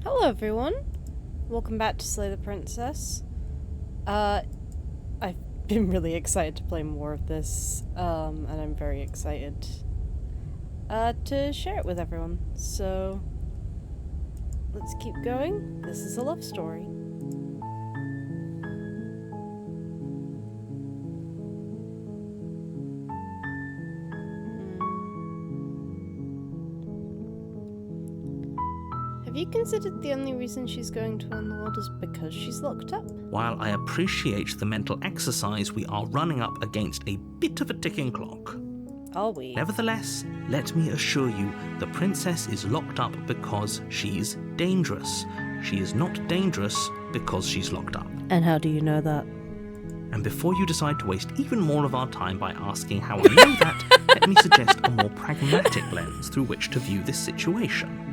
Hello everyone, welcome back to Slay the Princess. I've been really excited to play more of this, and I'm very excited to share it with everyone. So, let's keep going. This is a love story. Have you considered the only reason she's going to win the world is because she's locked up? While I appreciate the mental exercise, we are running up against a bit of a ticking clock. Are we? Nevertheless, let me assure you, the princess is locked up because she's dangerous. She is not dangerous because she's locked up. And how do you know that? And before you decide to waste even more of our time by asking how I know that, let me suggest a more pragmatic lens through which to view this situation.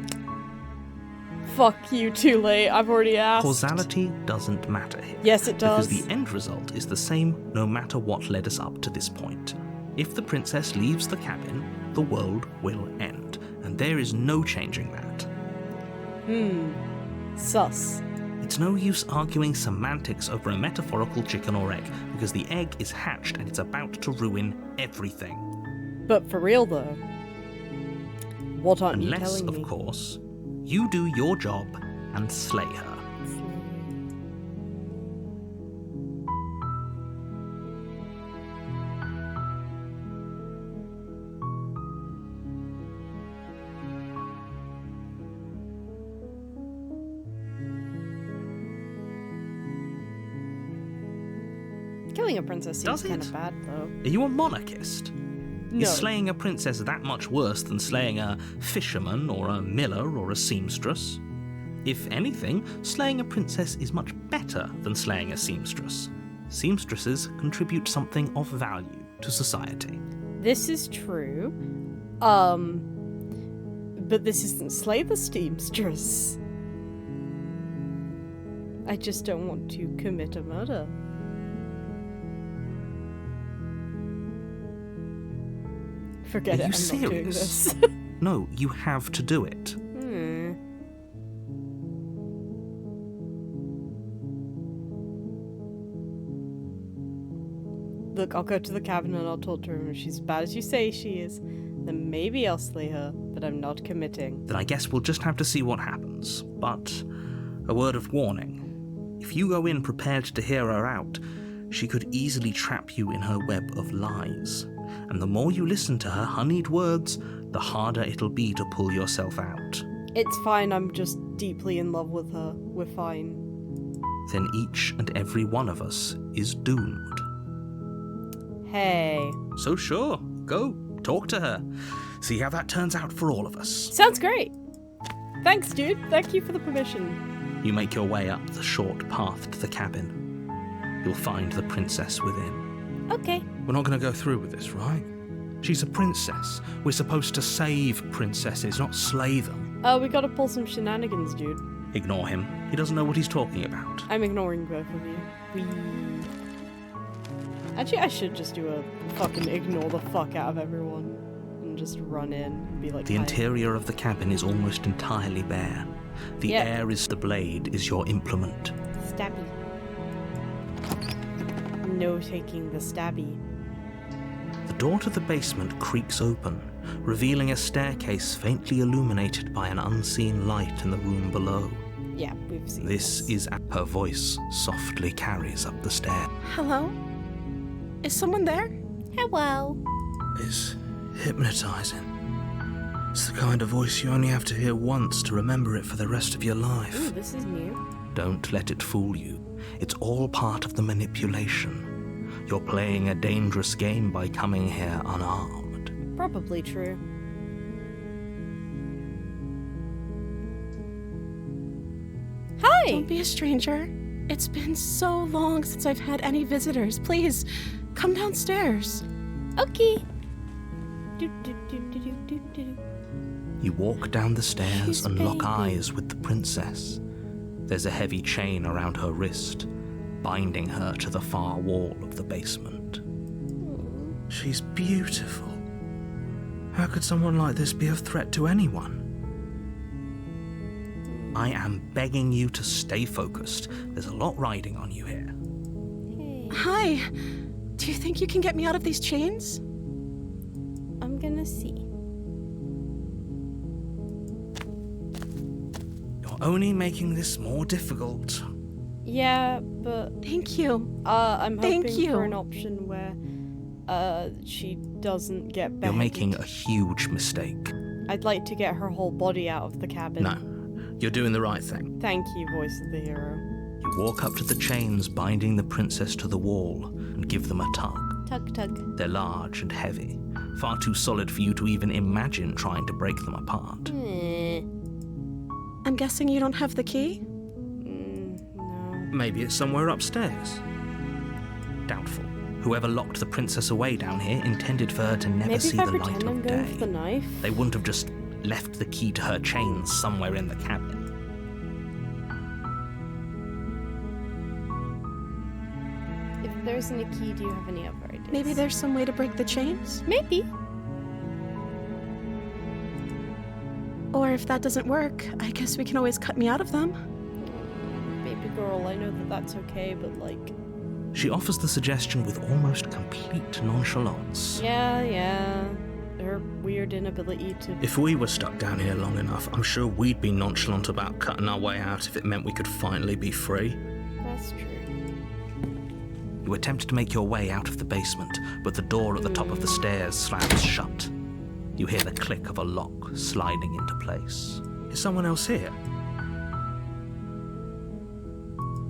Fuck you, too late. I've already asked. Causality doesn't matter here. Yes, it does. Because the end result is the same no matter what led us up to this point. If the princess leaves the cabin, the world will end. And there is no changing that. Sus. It's no use arguing semantics over a metaphorical chicken or egg, because the egg is hatched and it's about to ruin everything. But for real, though. What aren't you Unless, telling me? of course, you do your job and slay her. Killing a princess seems Does kind it? of bad, though. Are you a monarchist? No. Is slaying a princess that much worse than slaying a fisherman or a miller or a seamstress? If anything, slaying a princess is much better than slaying a seamstress. Seamstresses contribute something of value to society. This is true. But this isn't Slay the Steamstress. I just don't want to commit a murder. Forget Are it, you I'm not doing serious? this. No, you have to do it. Look, I'll go to the cabin and I'll talk to her, and if she's as bad as you say she is, then maybe I'll slay her, but I'm not committing. Then I guess we'll just have to see what happens. But a word of warning. If you go in prepared to hear her out, she could easily trap you in her web of lies. And the more you listen to her honeyed words, the harder it'll be to pull yourself out. It's fine, I'm just deeply in love with her. We're fine. Then each and every one of us is doomed. Hey. So sure, go, talk to her. See how that turns out for all of us. Sounds great. Thanks, dude. Thank you for the permission. You make your way up the short path to the cabin. You'll find the princess within. Okay. We're not going to go through with this, right? She's a princess. We're supposed to save princesses, not slay them. We gotta pull some shenanigans, dude. Ignore him. He doesn't know what he's talking about. I'm ignoring both of you. Actually, I should just do a fucking ignore the fuck out of everyone. And just run in and be like... The "Hi." interior of the cabin is almost entirely bare. The Yeah. air is the blade, is your implement. Stabby. No taking the stabby. The door to the basement creaks open, revealing a staircase faintly illuminated by an unseen light in the room below. Yeah, we've seen This is her voice softly carries up the stair. Hello? Is someone there? Hello. It's hypnotizing. It's the kind of voice you only have to hear once to remember it for the rest of your life. Ooh, this is new. Don't let it fool you. It's all part of the manipulation. You're playing a dangerous game by coming here unarmed. Probably true. Hi! Don't be a stranger. It's been so long since I've had any visitors. Please, come downstairs. Okay. Do, do, do, do, do, do, do. You walk down the stairs She's and lock baby. eyes with the princess. There's a heavy chain around her wrist, binding her to the far wall of the basement. She's beautiful. How could someone like this be of threat to anyone? I am begging you to stay focused. There's a lot riding on you here. Hey, Hi. Do you think you can get me out of these chains? I'm gonna see. You're only making this more difficult. Yeah, but Thank you. I'm Thank hoping you. for an option where she doesn't get buried. You're making a huge mistake. I'd like to get her whole body out of the cabin. No, you're doing the right thing. Thank you, voice of the hero. You walk up to the chains binding the princess to the wall and give them a tug. Tug tug. They're large and heavy, far too solid for you to even imagine trying to break them apart. I'm guessing you don't have the key? No. Maybe it's somewhere upstairs. Doubtful. Whoever locked the princess away down here intended for her to never Maybe see if I the light pretend I'm of going day. for the knife. They wouldn't have just left the key to her chains somewhere in the cabin. If there isn't a key, do you have any other ideas? Maybe there's some way to break the chains? Maybe. Or if that doesn't work, I guess we can always cut me out of them. Baby girl, I know that that's okay, but like... She offers the suggestion with almost complete nonchalance. Yeah. Her weird inability to... If we were stuck down here long enough, I'm sure we'd be nonchalant about cutting our way out if it meant we could finally be free. That's true. You attempt to make your way out of the basement, but the door at the top of the stairs slams shut. You hear the click of a lock sliding into place. Is someone else here?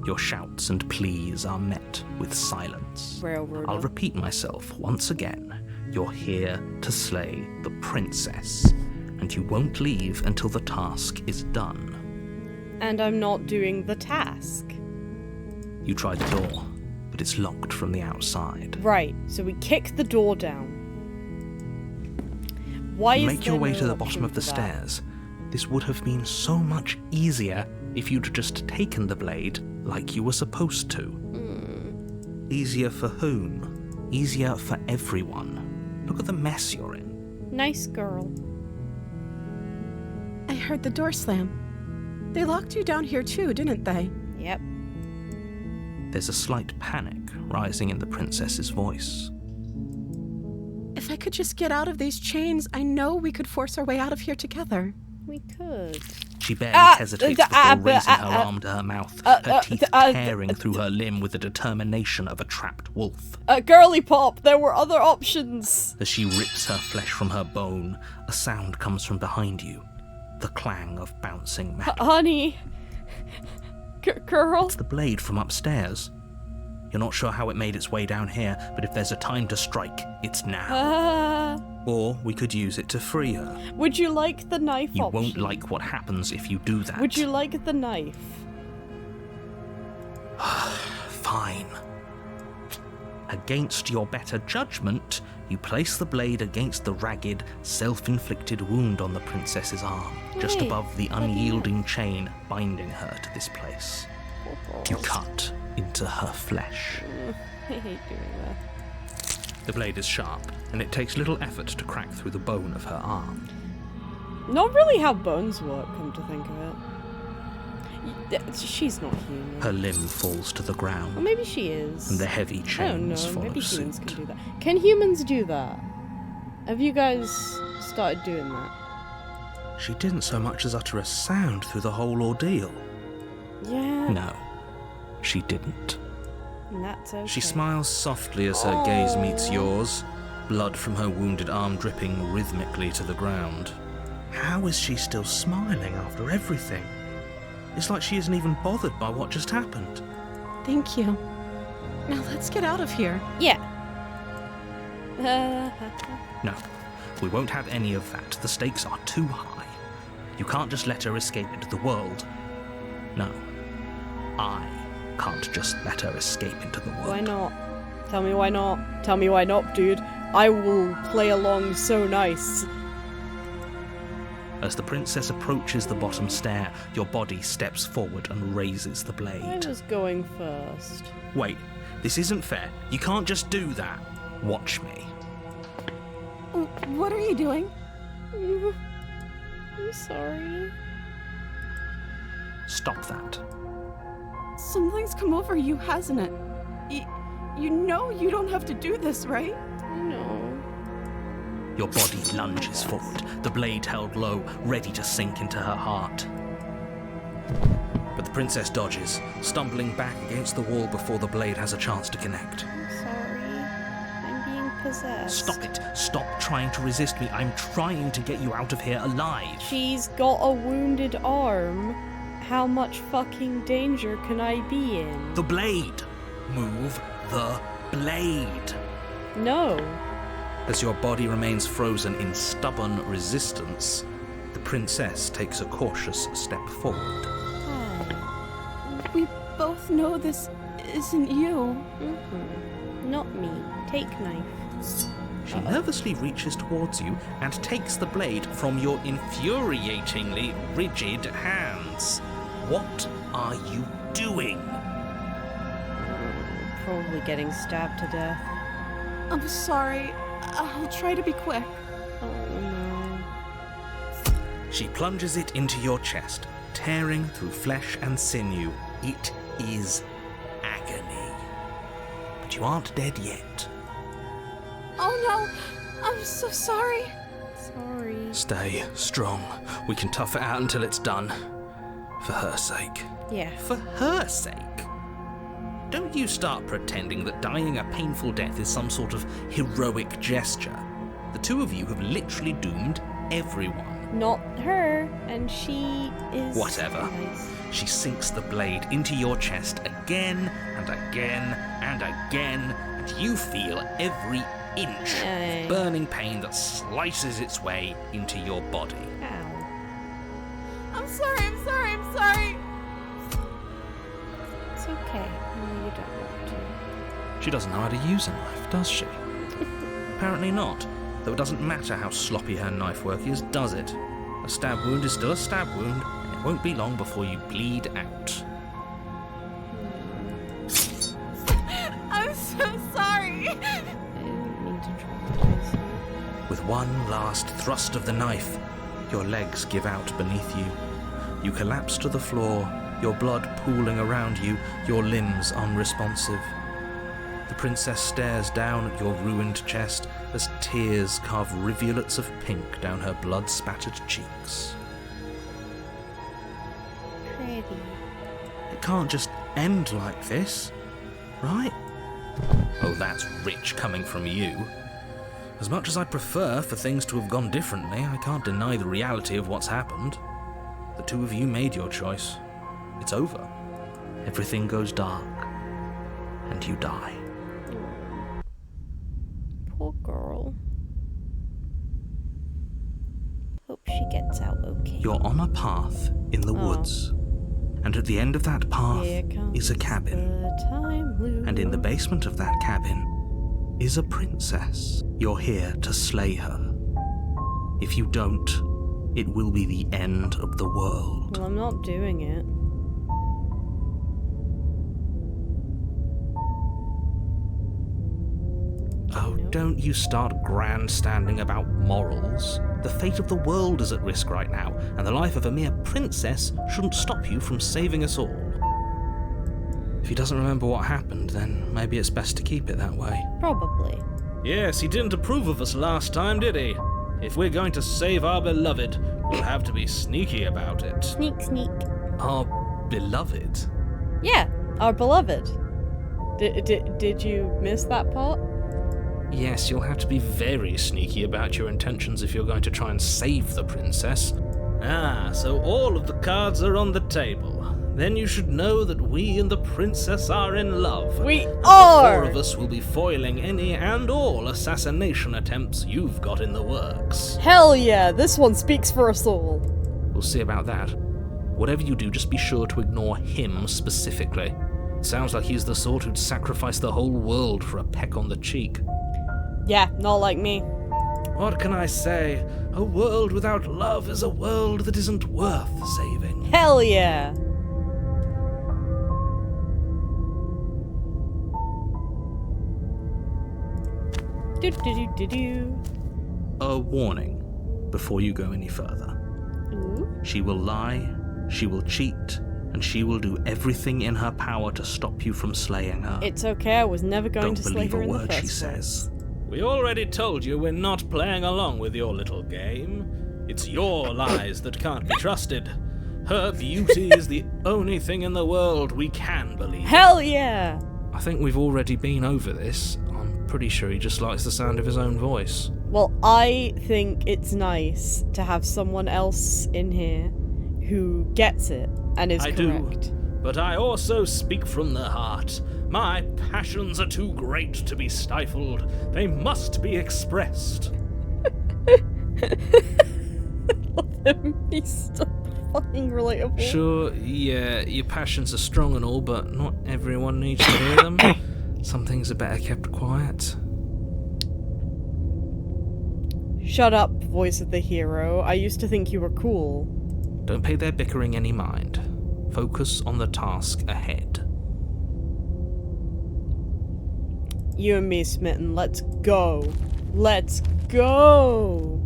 Your shouts and pleas are met with silence. Railroader. I'll repeat myself once again. You're here to slay the princess, and you won't leave until the task is done. And I'm not doing the task. You try the door, but it's locked from the outside. Right, so we kick the door down. Why You is make your there way no to the option bottom of the for that? stairs. This would have been so much easier if you'd just taken the blade like you were supposed to. Easier for whom? Easier for everyone. Look at the mess you're in. Nice girl. I heard the door slam. They locked you down here too, didn't they? Yep. There's a slight panic rising in the princess's voice. If I could just get out of these chains, I know we could force our way out of here together. We could. She barely hesitates before raising her arm to her mouth, her teeth tearing through her limb with the determination of a trapped wolf. Girly pop, there were other options. As she rips her flesh from her bone, a sound comes from behind you. The clang of bouncing metal. Honey. Girl. It's the blade from upstairs. You're not sure how it made its way down here, but if there's a time to strike, it's now. Or we could use it to free her. Would you like the knife You option? won't like what happens if you do that. Would you like the knife? Fine. Against your better judgment, you place the blade against the ragged, self-inflicted wound on the princess's arm, just Hey, above the unyielding chain binding her to this place. You cut into her flesh. I hate doing that. The blade is sharp, and it takes little effort to crack through the bone of her arm. Not really how bones work, come to think of it. She's not human. Her limb falls to the Or ground, maybe she is. and the heavy I don't know. chains follow Maybe humans suit. can do that. Can humans do that? Have you guys started doing that? She didn't so much as utter a sound through the whole ordeal. Yeah. No, she didn't. And that's okay. She smiles softly as her gaze meets yours, blood from her wounded arm dripping rhythmically to the ground. How is she still smiling after everything? It's like she isn't even bothered by what just happened. Thank you. Now let's get out of here. Yeah. No, we won't have any of that. The stakes are too high. You can't just let her escape into the world. No, I can't just let her escape into the world. Why not? Tell me why not. Tell me why not, dude. I will play along so nice. As the princess approaches the bottom stair, your body steps forward and raises the I blade. was going first. Wait, this isn't fair. You can't just do that. Watch me. What are you doing? I'm sorry. Stop that. Something's come over you, hasn't it? You know you don't have to do this, right? No. Your body lunges forward, the blade held low, ready to sink into her heart. But the princess dodges, stumbling back against the wall before the blade has a chance to connect. I'm sorry. I'm being possessed. Stop it. Stop trying to resist me. I'm trying to get you out of here alive. She's got a wounded arm. How much fucking danger can I be in? The blade. Move the blade. No. As your body remains frozen in stubborn resistance, the princess takes a cautious step forward. Hi. We both know this isn't you. Not me. Take knife. She nervously reaches towards you and takes the blade from your infuriatingly rigid hands. What are you doing? Probably getting stabbed to death. I'm sorry. I'll try to be quick. Oh no. She plunges it into your chest, tearing through flesh and sinew. It is agony. But you aren't dead yet. Oh no! I'm so sorry. Sorry. Stay strong. We can tough it out until it's done. For her sake. Yeah. For her sake? Don't you start pretending that dying a painful death is some sort of heroic gesture. The two of you have literally doomed everyone. Not her, and she is... Whatever. Nice. She sinks the blade into your chest again and again and again, and you feel every inch Aye. of burning pain that slices its way into your body. Ow. I'm sorry. I'm sorry. It's okay. No, you don't want to. She doesn't know how to use a knife, does she? Apparently not, though it doesn't matter how sloppy her knife work is, does it? A stab wound is still a stab wound, and it won't be long before you bleed out. I'm so sorry. I didn't mean to traumatize you. With one last thrust of the knife, your legs give out beneath you. You collapse to the floor, your blood pooling around you, your limbs unresponsive. The princess stares down at your ruined chest as tears carve rivulets of pink down her blood-spattered cheeks. Pretty. It can't just end like this, right? Oh, that's rich coming from you. As much as I'd prefer for things to have gone differently, I can't deny the reality of what's happened. The two of you made your choice. It's over. Everything goes dark. And you die. Poor girl. Hope she gets out okay. You're on a path in the woods. And at the end of that path Here comes is a cabin. the time loop. And in the basement of that cabin is a princess. You're here to slay her. If you don't, it will be the end of the world. Well, I'm not doing it. Oh, don't you start grandstanding about morals. The fate of the world is at risk right now, and the life of a mere princess shouldn't stop you from saving us all. If he doesn't remember what happened, then maybe it's best to keep it that way. Probably. Yes, he didn't approve of us last time, did he? If we're going to save our beloved, we'll have to be sneaky about it. Sneak, sneak. Our beloved? Yeah, our beloved. Did you miss that part? Yes, you'll have to be very sneaky about your intentions if you're going to try and save the princess. Ah, so all of the cards are on the table. Then you should know that we and the princess are in love. We and are! The four of us will be foiling any and all assassination attempts you've got in the works. Hell yeah, this one speaks for us all. We'll see about that. Whatever you do, just be sure to ignore him specifically. It sounds like he's the sort who'd sacrifice the whole world for a peck on the cheek. Yeah, not like me. What can I say? A world without love is a world that isn't worth saving. Hell yeah! Do-do-do-do-do. A warning before you go any further. Ooh. She will lie, she will cheat, and she will do everything in her power to stop you from slaying her. It's okay, I was never going Don't to slay believe her a in the word first she place. says. We already told you we're not playing along with your little game. It's your lies that can't be trusted. Her beauty is the only thing in the world we can believe. Hell yeah! I think we've already been over this. I'm pretty sure he just likes the sound of his own voice. Well, I think it's nice to have someone else in here who gets it and is I correct. do, but I also speak from the heart. My passions are too great to be stifled. They must be expressed. He's so fucking relatable. Sure, yeah, your passions are strong and all, but not everyone needs to hear them. Some things are better kept quiet. Shut up, voice of the hero. I used to think you were cool. Don't pay their bickering any mind. Focus on the task ahead. You and me, Smitten, let's go. Let's go!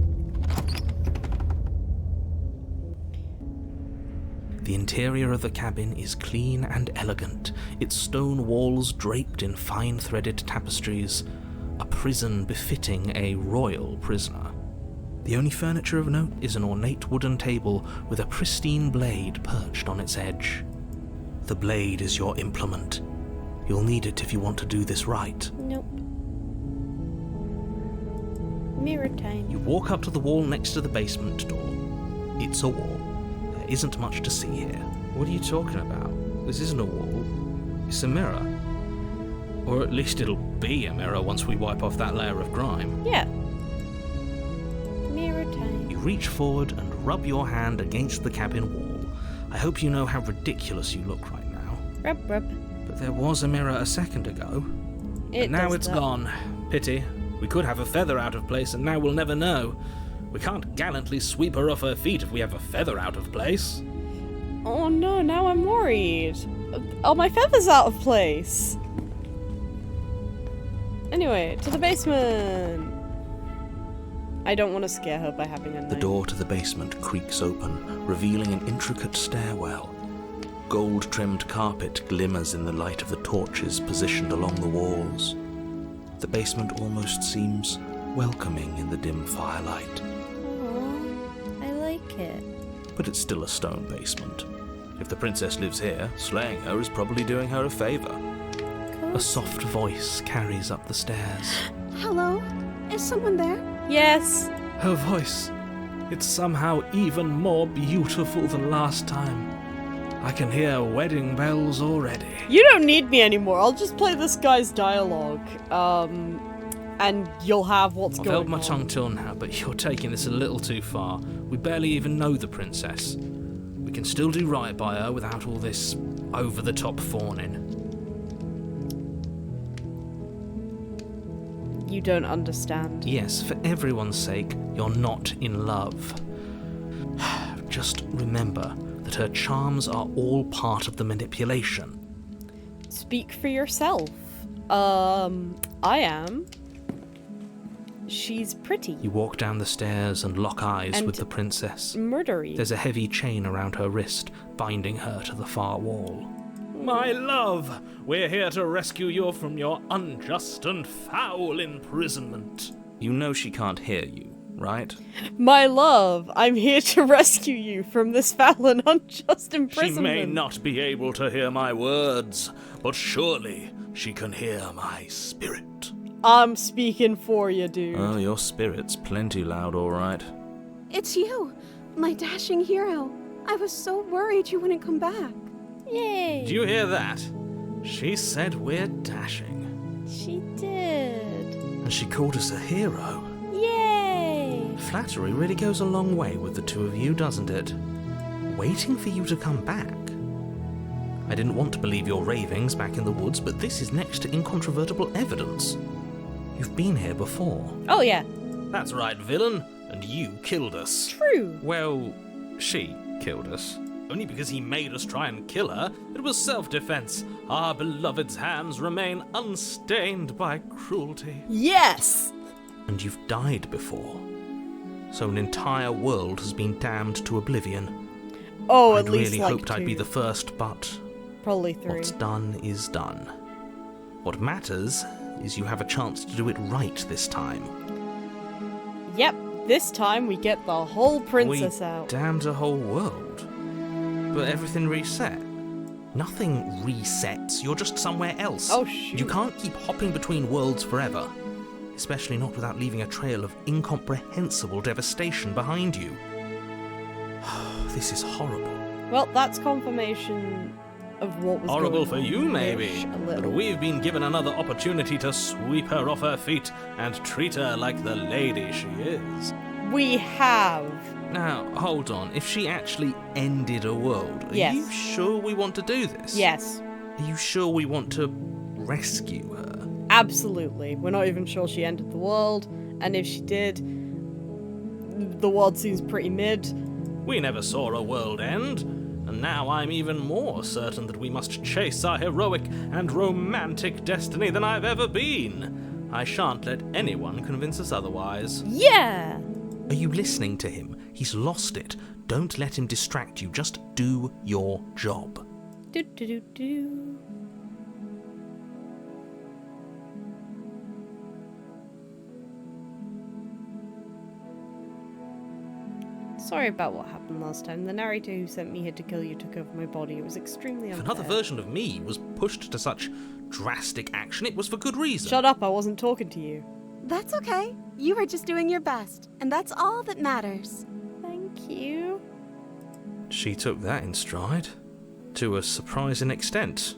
The interior of the cabin is clean and elegant, its stone walls draped in fine threaded tapestries, a prison befitting a royal prisoner. The only furniture of note is an ornate wooden table with a pristine blade perched on its edge. The blade is your implement. You'll need it if you want to do this right. Nope. Mirror time. You walk up to the wall next to the basement door. It's a wall. There isn't much to see here. What are you talking about? This isn't a wall. It's a mirror. Or at least it'll be a mirror once we wipe off that layer of grime. Yeah. Mirror time. You reach forward and rub your hand against the cabin wall. I hope you know how ridiculous you look right now. Rub, rub. But there was a mirror a second ago. It But now does it's that. gone. Pity. We could have a feather out of place and now we'll never know. We can't gallantly sweep her off her feet if we have a feather out of place. Oh no, now I'm worried. Oh, my feather's out of place. Anyway, to the basement. I don't want to scare her by having a The knife. door to the basement creaks open, revealing an intricate stairwell. Gold-trimmed carpet glimmers in the light of the torches positioned along the walls. The basement almost seems welcoming in the dim firelight. Aww, I like it. But it's still a stone basement. If the princess lives here, slaying her is probably doing her a favor. A soft voice carries up the stairs. Hello? Is someone there? Yes. Her voice, it's somehow even more beautiful than last time. I can hear wedding bells already. You don't need me anymore. I'll just play this guy's dialogue. And you'll have what's I've going held on. my tongue till now, but you're taking this a little too far. We barely even know the princess. We can still do right by her without all this over-the-top fawning. You don't understand. Yes, for everyone's sake, you're not in love. Just remember that her charms are all part of the manipulation. Speak for yourself. I am. She's pretty. You walk down the stairs and lock eyes And with the princess. Murdery. There's a heavy chain around her wrist, binding her to the far wall. My love, we're here to rescue you from your unjust and foul imprisonment. You know she can't hear you, right? My love, I'm here to rescue you from this foul and unjust imprisonment. She may not be able to hear my words, but surely she can hear my spirit. I'm speaking for you, dude. Oh, your spirit's plenty loud, all right. It's you, my dashing hero. I was so worried you wouldn't come back. Yay. Did you hear that? She said we're dashing. She did. And she called us a hero. Yay. Flattery really goes a long way with the two of you, doesn't it? Waiting for you to come back. I didn't want to believe your ravings back in the woods, but this is next to incontrovertible evidence. You've been here before. Oh, yeah. That's right, villain. And you killed us. True. Well, she killed us. Only because he made us try and kill her. It was self-defense. Our beloved's hands remain unstained by cruelty. Yes. And you've died before. So an entire world has been damned to oblivion. Oh, I'd at least really like hoped I'd be 2. the first, but Probably 3. what's done is done. What matters is you have a chance to do it right this time. Yep, this time we get the whole princess we out. damned a whole world. But everything reset. Nothing resets, you're just somewhere else. Oh, shoot. You can't keep hopping between worlds forever. Especially not without leaving a trail of incomprehensible devastation behind you. This is horrible. Well, that's confirmation of what was Horrible going for on. you, maybe, Ish, a but little. we've been given another opportunity to sweep her off her feet and treat her like the lady she is. We have. Now, hold on. If she actually ended a world, are Yes. you sure we want to do this? Yes, Are you sure we want to rescue her? absolutely. We're not even sure she ended the world, and if she did, the world seems pretty mid. We never saw a world end, and now I'm even more certain that we must chase our heroic and romantic destiny than I've ever been. I shan't let anyone convince us otherwise. Yeah! Are you listening to him? He's lost it. Don't let him distract you. Just do your job. Do do do do. Sorry about what happened last time. The narrator who sent me here to kill you took over my body. It was extremely If unfair. another version of me was pushed to such drastic action, it was for good reason. Shut up, I wasn't talking to you. That's okay. You were just doing your best, and that's all that matters. Thank you. She took that in stride. To a surprising extent.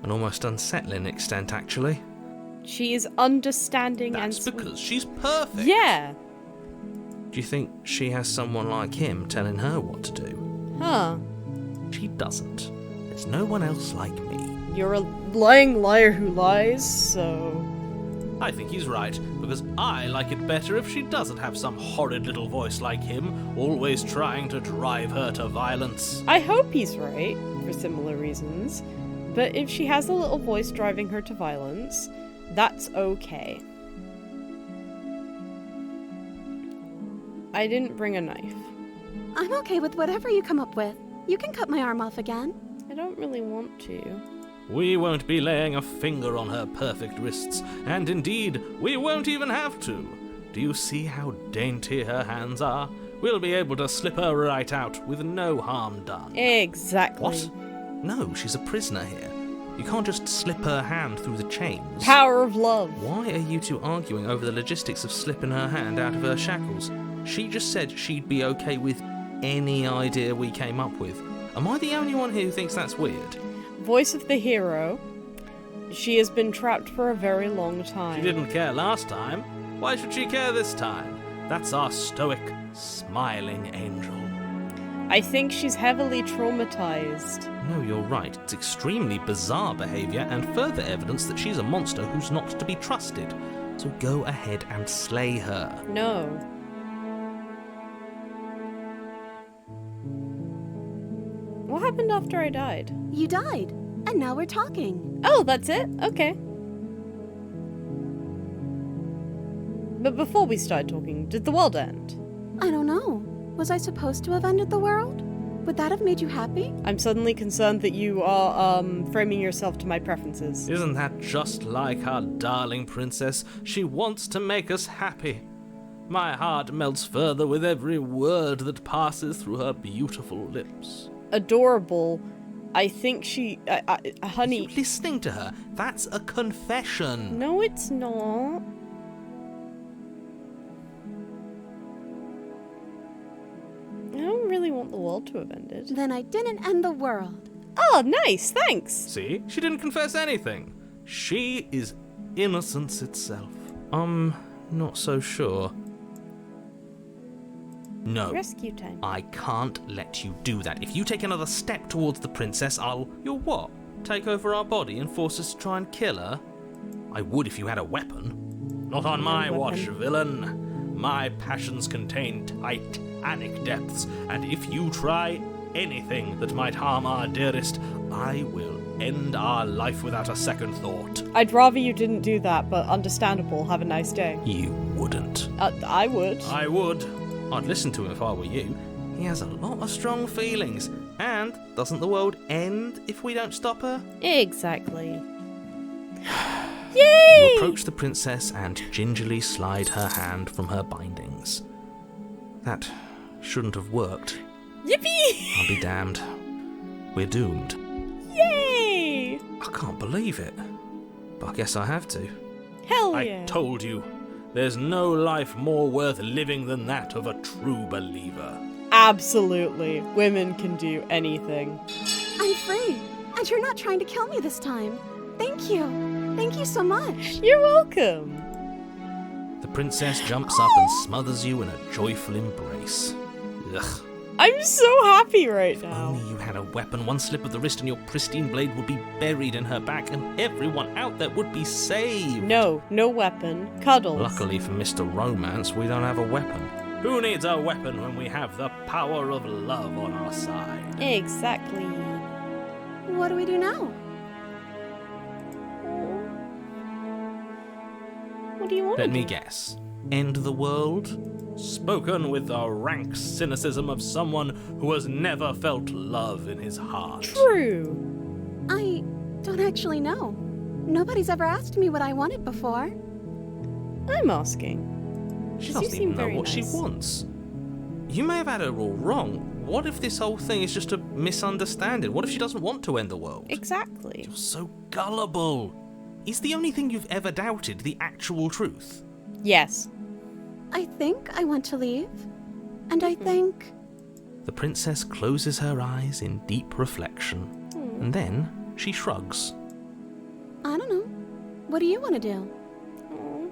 An almost unsettling extent, actually. She is understanding and That's sweet. because she's perfect. Yeah! Do you think she has someone like him telling her what to do? Huh. She doesn't. There's no one else like me. You're a lying liar who lies, so... I think he's right, because I like it better if she doesn't have some horrid little voice like him, always trying to drive her to violence. I hope he's right, for similar reasons. But if she has a little voice driving her to violence, that's okay. I didn't bring a knife. I'm okay with whatever you come up with. You can cut my arm off again. I don't really want to. We won't be laying a finger on her perfect wrists, and indeed, we won't even have to. Do you see how dainty her hands are? We'll be able to slip her right out with no harm done. Exactly. What? No, she's a prisoner here. You can't just slip her hand through the chains. Power of love. Why are you two arguing over the logistics of slipping her hand out of her shackles? She just said she'd be okay with any idea we came up with. Am I the only one here who thinks that's weird? Voice of the hero. She has been trapped for a very long time. She didn't care last time. Why should she care this time? That's our stoic, smiling angel. I think she's heavily traumatized. No, you're right. It's extremely bizarre behaviour and further evidence that she's a monster who's not to be trusted. So go ahead and slay her. No. What happened after I died? You died, and now we're talking. Oh, that's it? Okay. But before we started talking, did the world end? I don't know. Was I supposed to have ended the world? Would that have made you happy? I'm suddenly concerned that you are, framing yourself to my preferences. Isn't that just like our darling princess? She wants to make us happy. My heart melts further with every word that passes through her beautiful lips. Adorable. I think she... Are honey... you listening to her? That's a confession. No, it's not. I don't really want the world to have ended. Then I didn't end the world. Oh, nice, thanks. See? She didn't confess anything. She is innocence itself. I'm not so sure. No. Rescue time. I can't let you do that. If you take another step towards the princess, I'll... You'll what? Take over our body and force us to try and kill her? I would if you had a weapon. Not on my weapon. watch, villain. My passions contain titanic depths, and if you try anything that might harm our dearest, I will end our life without a second thought. I'd rather you didn't do that, but understandable. Have a nice day. You wouldn't. I would. I would. I'd listen to him if I were you. He has a lot of strong feelings. And doesn't the world end if we don't stop her? Exactly. You Yay! approach the princess and gingerly slide her hand from her bindings. That shouldn't have worked. Yippee! I'll be damned. We're doomed. Yay! I can't believe it. But I guess I have to. Hell I yeah! told you, there's no life more worth living than that of a true believer. Absolutely. Women can do anything. I'm free, and you're not trying to kill me this time. Thank you. Thank you so much. You're welcome. The princess jumps up and smothers you in a joyful embrace. Ugh. I'm so happy right now. Only you had a weapon, one slip of the wrist and your pristine blade would be buried in her back and everyone out there would be saved. No weapon. Cuddles. Luckily for Mr. Romance, we don't have a weapon. Who needs a weapon when we have the power of love on our side? Exactly. What do we do now? What do you want? Let me guess. End the world? Spoken with the rank cynicism of someone who has never felt love in his heart. True. I don't actually know. Nobody's ever asked me what I wanted before. I'm asking. She You doesn't seem even know very what she nice. wants. You may have had her all wrong. What if this whole thing is just a misunderstanding? What if she doesn't want to end the world? Exactly. You're so gullible. Is the only thing you've ever doubted the actual truth? Yes. I think I want to leave. And I think... The princess closes her eyes in deep reflection, and then she shrugs. I don't know. What do you want to do? Aw.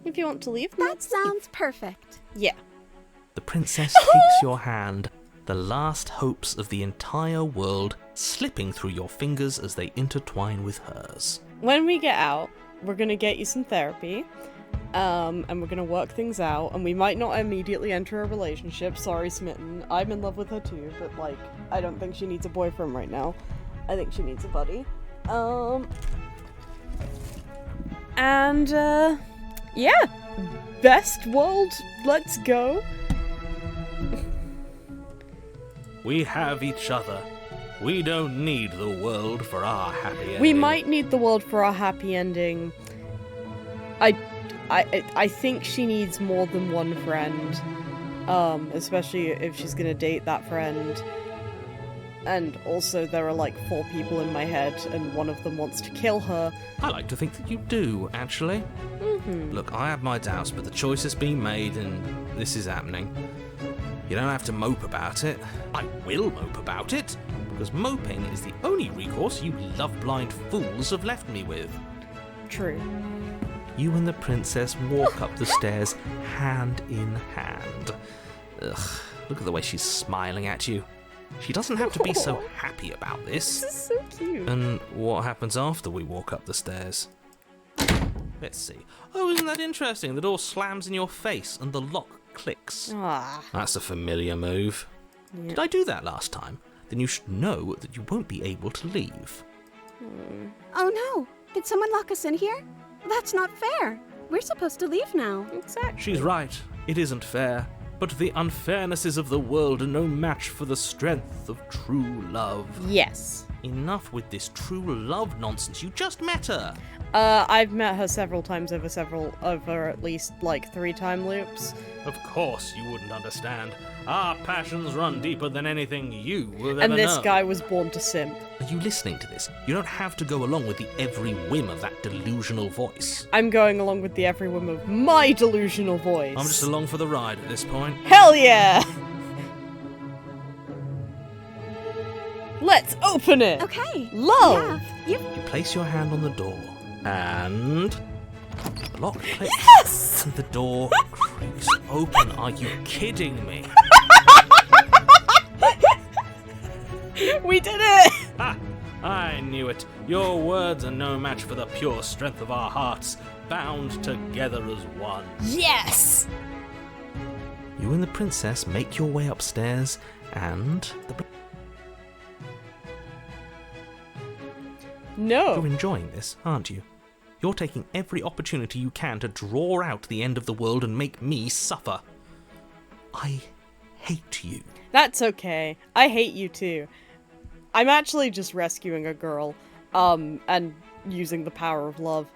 If you want to leave, then That let's leave. sounds perfect. Yeah. The princess takes your hand, the last hopes of the entire world slipping through your fingers as they intertwine with hers. When we get out, we're gonna get you some therapy. And we're gonna work things out, and we might not immediately enter a relationship. Sorry, Smitten. I'm in love with her too, but like, I don't think she needs a boyfriend right now. I think she needs a buddy. Yeah. Best world, let's go. We have each other. We don't need the world for our happy ending. We might need the world for our happy ending. I think she needs more than one friend. Especially if she's gonna date that friend. And also there are like 4 people in my head and one of them wants to kill her. I like to think that you do, actually. Look, I have my doubts, but the choice has been made and this is happening. You don't have to mope about it. I will mope about it, because moping is the only recourse you love-blind fools have left me with. True. You and the princess walk up the stairs hand in hand. Ugh, look at the way she's smiling at you. She doesn't have to be so happy about this. This is so cute. And what happens after we walk up the stairs? Let's see. Oh, isn't that interesting? The door slams in your face and the lock clicks. Ah. That's a familiar move. Yeah. Did I do that last time? Then you should know that you won't be able to leave. Oh no! Did someone lock us in here? That's not fair. We're supposed to leave now. Exactly. She's right. It isn't fair. But the unfairnesses of the world are no match for the strength of true love. Yes. Enough with this true love nonsense. You just met her. I've met her several times over at least like 3 time loops. Of course you wouldn't understand. Our passions run deeper than anything you will ever And this know. guy was born to simp. Are you listening to this? You don't have to go along with the every whim of that delusional voice. I'm going along with the every whim of my delusional voice. I'm just along for the ride at this point. Hell yeah! Let's open it! Okay. Love! Yeah, You place your hand on the door, and the lock clicks, Yes! and the door creaks open. Are you kidding me? We did it! Ha! I knew it. Your words are no match for the pure strength of our hearts, bound together as one. Yes! You and the princess make your way upstairs, and you're No. enjoying this, aren't you? You're taking every opportunity you can to draw out the end of the world and make me suffer. I hate you. That's okay. I hate you too. I'm actually just rescuing a girl, and using the power of love.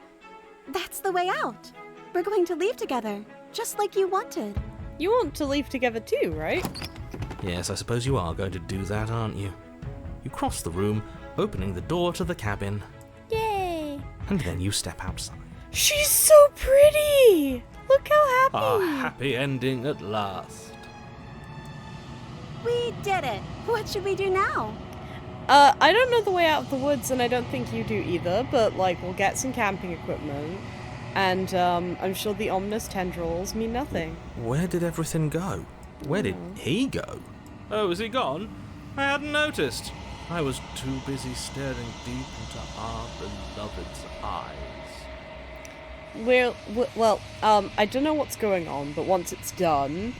That's the way out. We're going to leave together, just like you wanted. You want to leave together too, right? Yes, I suppose you are going to do that, aren't you? You cross the room, opening the door to the cabin, Yay! and then you step outside. She's so pretty! Look how happy! A happy ending at last. We did it. What should we do now? I don't know the way out of the woods, and I don't think you do either, but, like, we'll get some camping equipment, and, I'm sure the ominous tendrils mean nothing. Where did everything go? Where did he go? Oh, is he gone? I hadn't noticed. I was too busy staring deep into our beloved's eyes. Well, I don't know what's going on, but once it's done,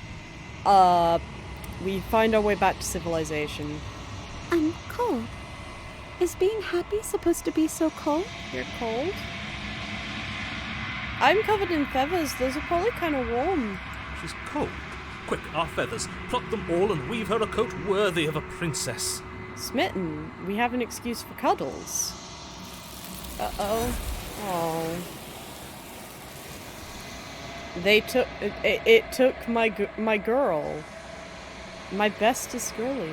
we find our way back to civilization. I'm cold. Is being happy supposed to be so cold? You're cold? I'm covered in feathers. Those are probably kind of warm. She's cold. Quick, our feathers. Pluck them all and weave her a coat worthy of a princess. Smitten, we have an excuse for cuddles. Uh-oh. Oh. They took... It took my girl. My bestest girlie.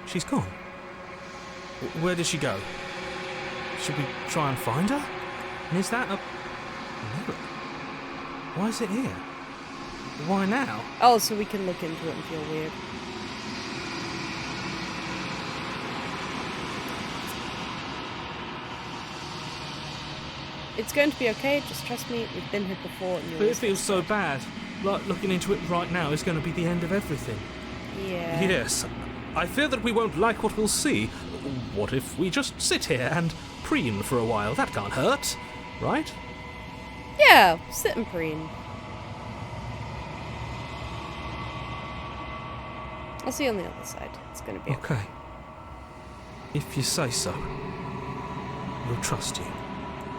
She's gone. Where did she go? Should we try and find her? And is that a mirror? Why is it here? Why now? Oh, so we can look into it and feel weird. It's going to be okay, just trust me, we've been here before and you'll... But it feels so bad. Like looking into it right now is going to be the end of everything. Yeah. Yes. I fear that we won't like what we'll see. What if we just sit here and preen for a while? That can't hurt, right? Yeah, sit and preen. I'll see you on the other side. It's gonna be okay. Okay. If you say so. We'll trust you.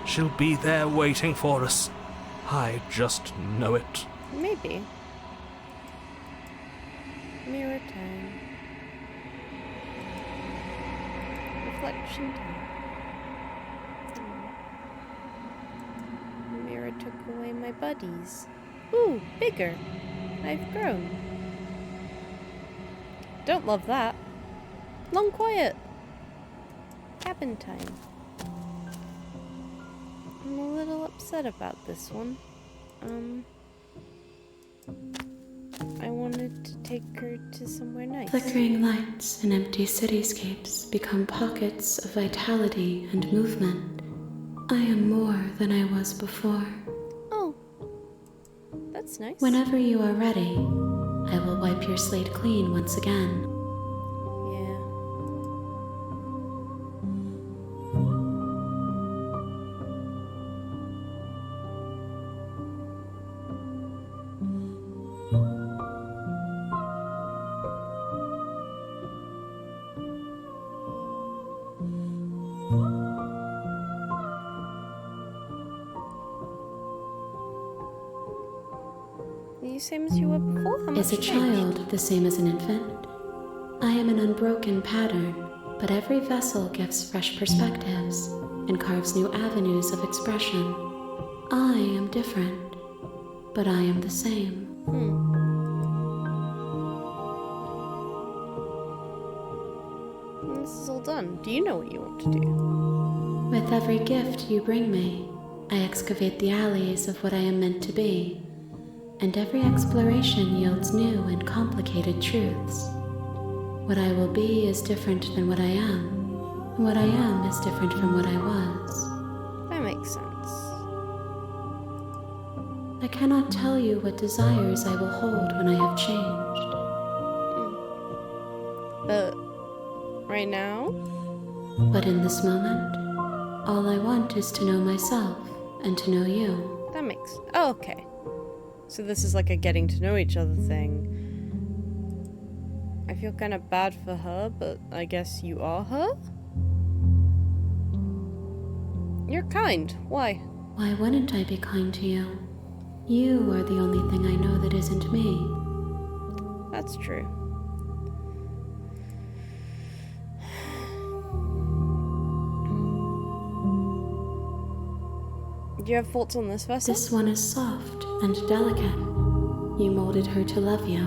She'll be there waiting for us. I just know it. Maybe. Mirror time. Reflection time. Mirror took away my buddies. Ooh, bigger. I've grown. Don't love that. Long quiet. Cabin time. I'm a little upset about this one. I wanted to take her to somewhere nice. Flickering lights and empty cityscapes become pockets of vitality and movement. I am more than I was before. Oh, that's nice. Whenever you are ready, I will wipe your slate clean once again. Yeah. You same as you were before? How much Is a changed? child the same as an infant? I am an unbroken pattern, but every vessel gives fresh perspectives and carves new avenues of expression. I am different, but I am the same. When this is all done, do you know what you want to do? With every gift you bring me, I excavate the alleys of what I am meant to be, and every exploration yields new and complicated truths. What I will be is different than what I am, and what I am is different from what I was. That makes sense. I cannot tell you what desires I will hold when I have changed. But right now? But in this moment, all I want is to know myself and to know you. That makes... Oh, okay. So this is like a getting to know each other thing. I feel kind of bad for her, but I guess you are her? You're kind. Why? Why wouldn't I be kind to you? You are the only thing I know that isn't me. That's true. Do you have thoughts on this vessel? This one is soft and delicate. You molded her to love you,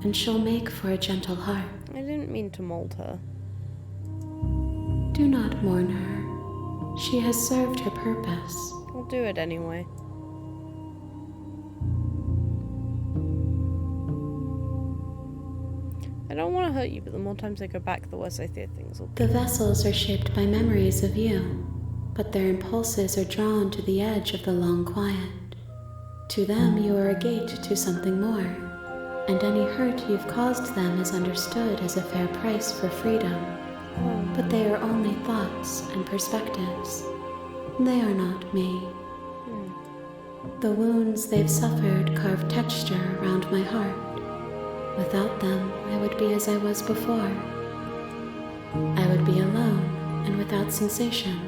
and she'll make for a gentle heart. I didn't mean to mold her. Do not mourn her. She has served her purpose. I'll do it anyway. I don't want to hurt you, but the more times I go back, the worse I fear things will be. The vessels are shaped by memories of you, but their impulses are drawn to the edge of the long quiet. To them, you are a gate to something more, and any hurt you've caused them is understood as a fair price for freedom. But they are only thoughts and perspectives. They are not me. The wounds they've suffered carve texture around my heart. Without them, I would be as I was before. I would be alone and without sensation.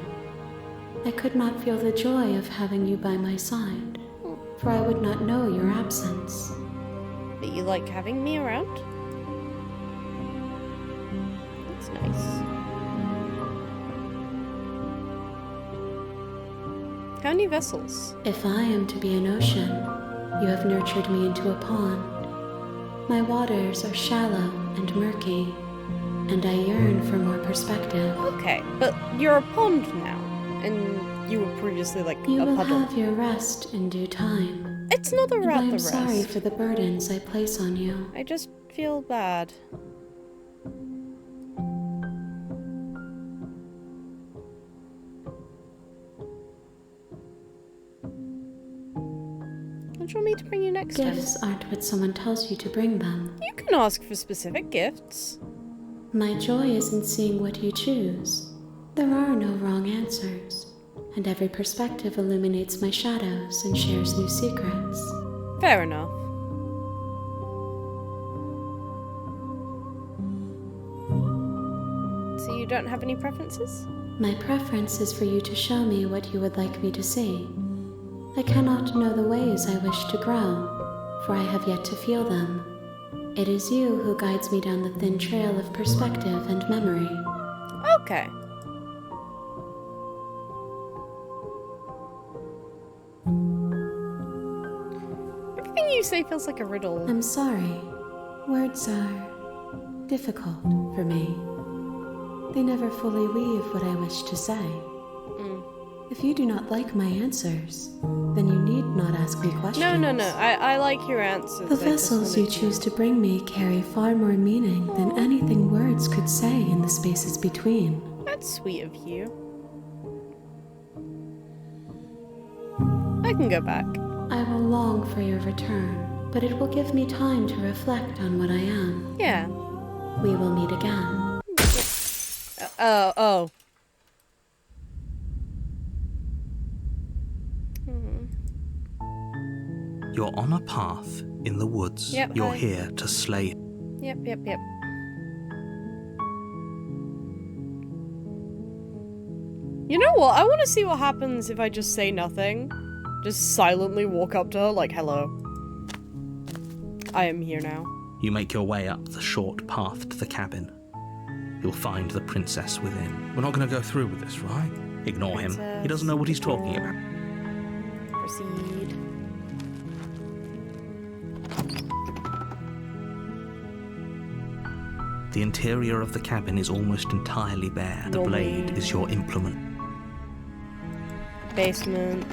I could not feel the joy of having you by my side, for I would not know your absence. But you like having me around? That's nice. How many vessels? If I am to be an ocean, you have nurtured me into a pond. My waters are shallow and murky, and I yearn for more perspective. Okay, but you're a pond now, and you were previously like You a will puddle. have your rest in due time. It's not And I about am the rest. sorry for the burdens I place on you. I just feel bad. What do you want me to bring you next time? Gifts aren't what someone tells you to bring them. You can ask for specific gifts. My joy is in seeing what you choose. There are no wrong answers, and every perspective illuminates my shadows and shares new secrets. Fair enough. So you don't have any preferences? My preference is for you to show me what you would like me to see. I cannot know the ways I wish to grow, for I have yet to feel them. It is you who guides me down the thin trail of perspective and memory. Okay. Everything you say feels like a riddle. I'm sorry. Words are difficult for me. They never fully weave what I wish to say. If you do not like my answers, then you need not ask me questions. No. I like your answers. The I just vessels you wanted to- choose to bring me carry far more meaning than anything words could say in the spaces between. That's sweet of you. I can go back. I will long for your return, but it will give me time to reflect on what I am. Yeah. We will meet again. Oh. You're on a path in the woods. Yep, You're hi. here to slay. Yep. You know what? I want to see what happens if I just say nothing. Just silently walk up to her like, hello. I am here now. You make your way up the short path to the cabin. You'll find the princess within. We're not going to go through with this, right? Ignore him. He doesn't know what he's talking about. Proceed. The interior of the cabin is almost entirely bare. The Normally- blade is your implement. Basement.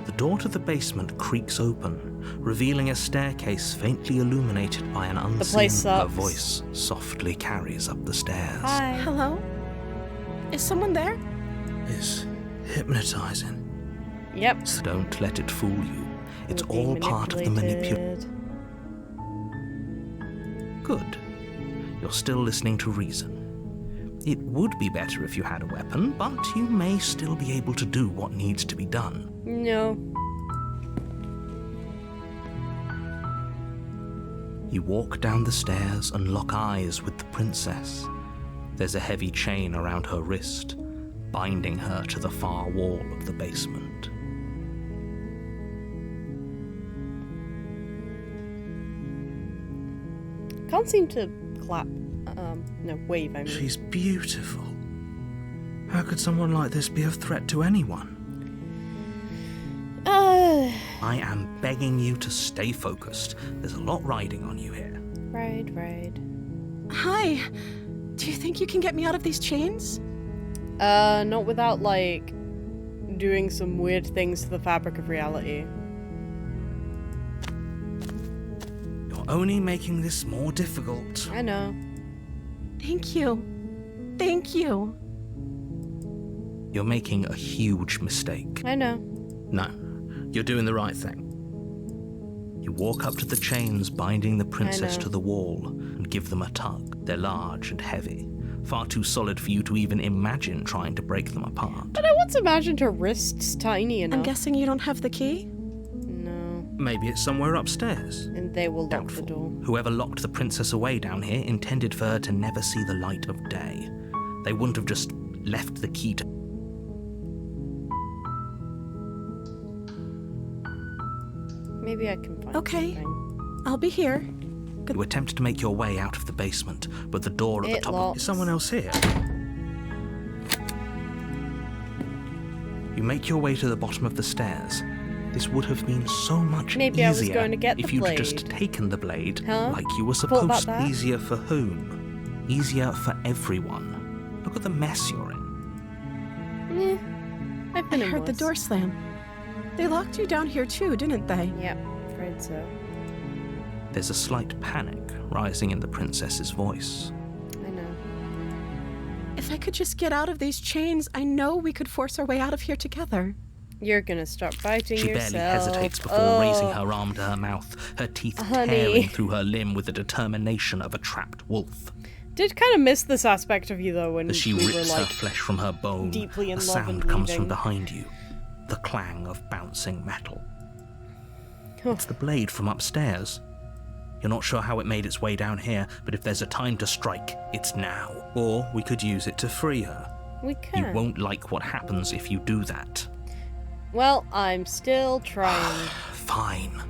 The door to the basement creaks open, revealing a staircase faintly illuminated by an unseen place sucks. voice softly carries up the stairs. Hi. Hello? Is someone there? It's hypnotizing. Yep. So don't let it fool you. It's We're being all part of the manipulation. manipulated. Good. You're still listening to reason. It would be better if you had a weapon, but you may still be able to do what needs to be done. No. You walk down the stairs and lock eyes with the princess. There's a heavy chain around her wrist, binding her to the far wall of the basement. Can't seem to clap. No, wave, I mean. She's beautiful. How could someone like this be a threat to anyone? I am begging you to stay focused. There's a lot riding on you here. Right. Hi. Do you think you can get me out of these chains? Not without, like, doing some weird things to the fabric of reality. You're only making this more difficult. I know. Thank you. Thank you. You're making a huge mistake. I know. No, you're doing the right thing. You walk up to the chains binding the princess know. to the wall and give them a tug. They're large and heavy, far too solid for you to even imagine trying to break them apart. But I once imagined her wrists tiny enough. I'm guessing you don't have the key? No. Maybe it's somewhere upstairs. And they will lock Doubtful. the door. Whoever locked the princess away down here intended for her to never see the light of day. They wouldn't have just left the key to... Maybe I can find Okay. something. I'll be here. You attempt to make your way out of the basement, but the door at the It top locks. of... Is someone else here? You make your way to the bottom of the stairs. This would have been so much Maybe easier I was going to get the if you'd blade. just taken the blade Huh? like you were Thought about supposed. that? Easier for whom? Easier for everyone. Look at the mess you're in. I've I been in heard the worse. door slam. They locked you down here too, didn't they? Yep, afraid so. There's a slight panic rising in the princess's voice. I know. If I could just get out of these chains, I know we could force our way out of here together. You're gonna start fighting She yourself. barely hesitates before Oh. raising her arm to her mouth, her teeth Honey. tearing through her limb with the determination of a trapped wolf. Did kind of miss this aspect of you though when As she we were rips her like, flesh from her bone, deeply in a love sound and comes from weaving. behind you, the clang of bouncing metal. Oh. It's the blade from upstairs. You're not sure how it made its way down here, but if there's a time to strike, it's now. Or we could use it to free her. we You can. won't like what happens if you do that. Well, I'm still trying. Fine.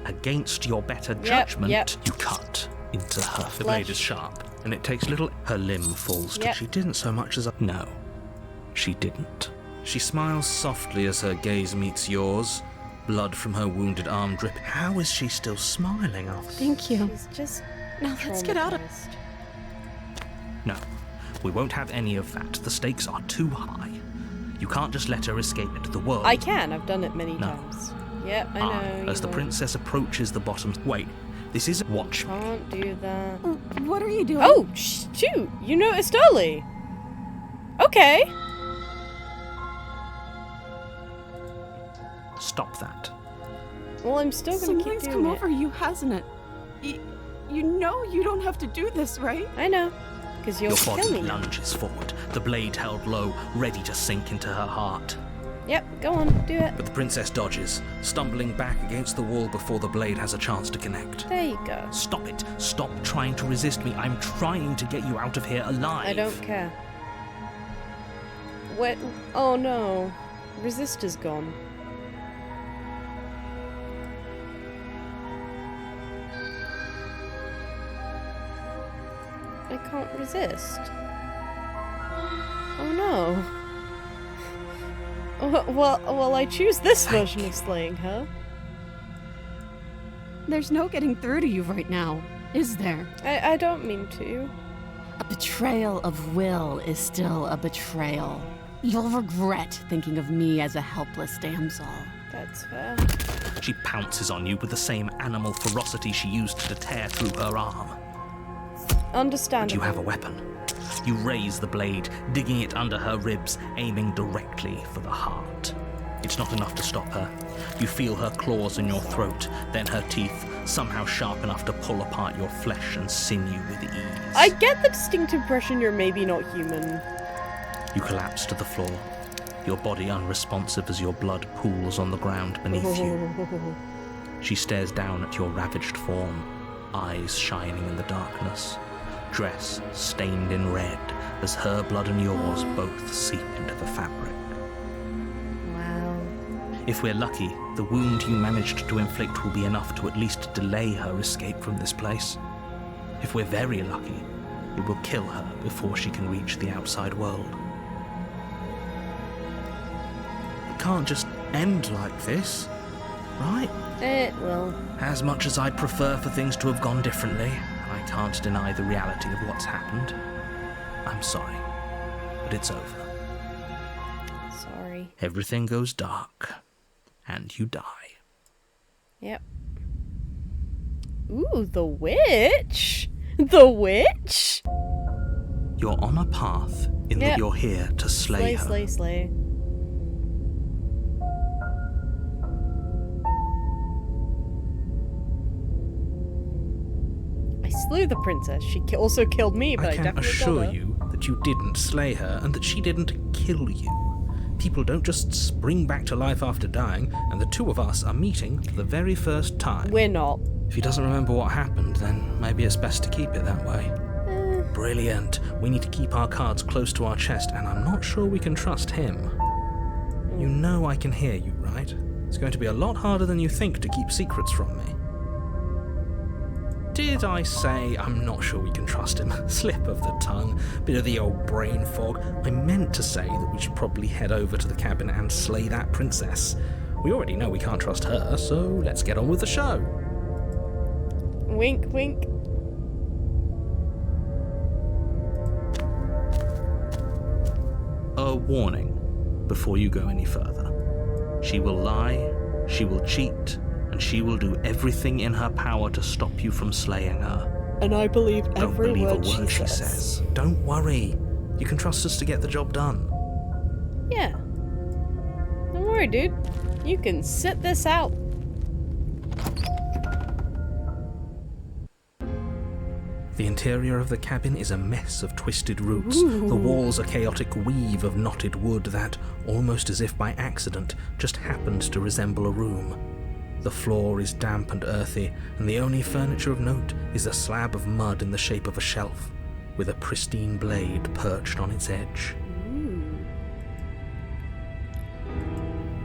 Against your better judgment, yep. you cut into her. The Flesh. blade is sharp, and it takes little... Her limb falls. Yep. She didn't so much as... No, she didn't. She smiles softly as her gaze meets yours. Blood from her wounded arm drip. How is she still smiling after? Thank you. She's just Now let's get out of... traumatized. No, we won't have any of that. The stakes are too high. You can't just let her escape into the world. I can. I've done it many No. times. Yep, I know. As you the won't. princess approaches the bottom... Wait, this is... Watch me. Can't do that. What are you doing? Oh, shoot! You noticed early. Okay. Stop that. Well, I'm still gonna keep Something's doing come it. over you, hasn't it? You know you don't have to do this, right? I know, because you'll Your kill body me. now. lunges forward, the blade held low, ready to sink into her heart. Yep, go on, do it. But the princess dodges, stumbling back against the wall before the blade has a chance to connect. There you go. Stop it. Stop trying to resist me. I'm trying to get you out of here alive. I don't care. What? Oh no. Resistor's gone. I can't resist. Oh no. Well, I choose this version of slaying her. There's no getting through to you right now, is there? I don't mean to. A betrayal of will is still a betrayal. You'll regret thinking of me as a helpless damsel. That's fair. She pounces on you with the same animal ferocity she used to tear through her arm. But Understandable. you have a weapon. You raise the blade, digging it under her ribs, aiming directly for the heart. It's not enough to stop her. You feel her claws in your throat, then her teeth, somehow sharp enough to pull apart your flesh and sinew with ease. I get the distinct impression you're maybe not human. You collapse to the floor, your body unresponsive as your blood pools on the ground beneath you. She stares down at your ravaged form, eyes shining in the darkness, dress stained in red as her blood and yours both seep into the fabric. Wow. If we're lucky, the wound you managed to inflict will be enough to at least delay her escape from this place. If we're very lucky, it will kill her before she can reach the outside world. It can't just end like this, right? It will. As much as I'd prefer for things to have gone differently, I can't deny the reality of what's happened. I'm sorry, but it's over. Sorry. Everything goes dark, and you die. Yep. Ooh, the witch! The witch! You're on a path in that you're here to slay her. Slay. I slew the princess. She also killed me, but I can definitely assure killed her. you that you didn't slay her and that she didn't kill you. People don't just spring back to life after dying, and the two of us are meeting for the very first time. We're not. If he doesn't remember what happened, then maybe it's best to keep it that way. Brilliant. We need to keep our cards close to our chest, and I'm not sure we can trust him. You know I can hear you, right? It's going to be a lot harder than you think to keep secrets from me. Did I say I'm not sure we can trust him? Slip of the tongue, bit of the old brain fog. I meant to say that we should probably head over to the cabin and slay that princess. We already know we can't trust her, so let's get on with the show. Wink, wink. A warning before you go any further. She will lie, she will cheat, and she will do everything in her power to stop you from slaying her. And I believe Don't every believe word a word she says. Don't worry. You can trust us to get the job done. Yeah. Don't worry, dude. You can sit this out. The interior of the cabin is a mess of twisted roots. The walls a chaotic weave of knotted wood that, almost as if by accident, just happened to resemble a room. The floor is damp and earthy, and the only furniture of note is a slab of mud in the shape of a shelf, with a pristine blade perched on its edge.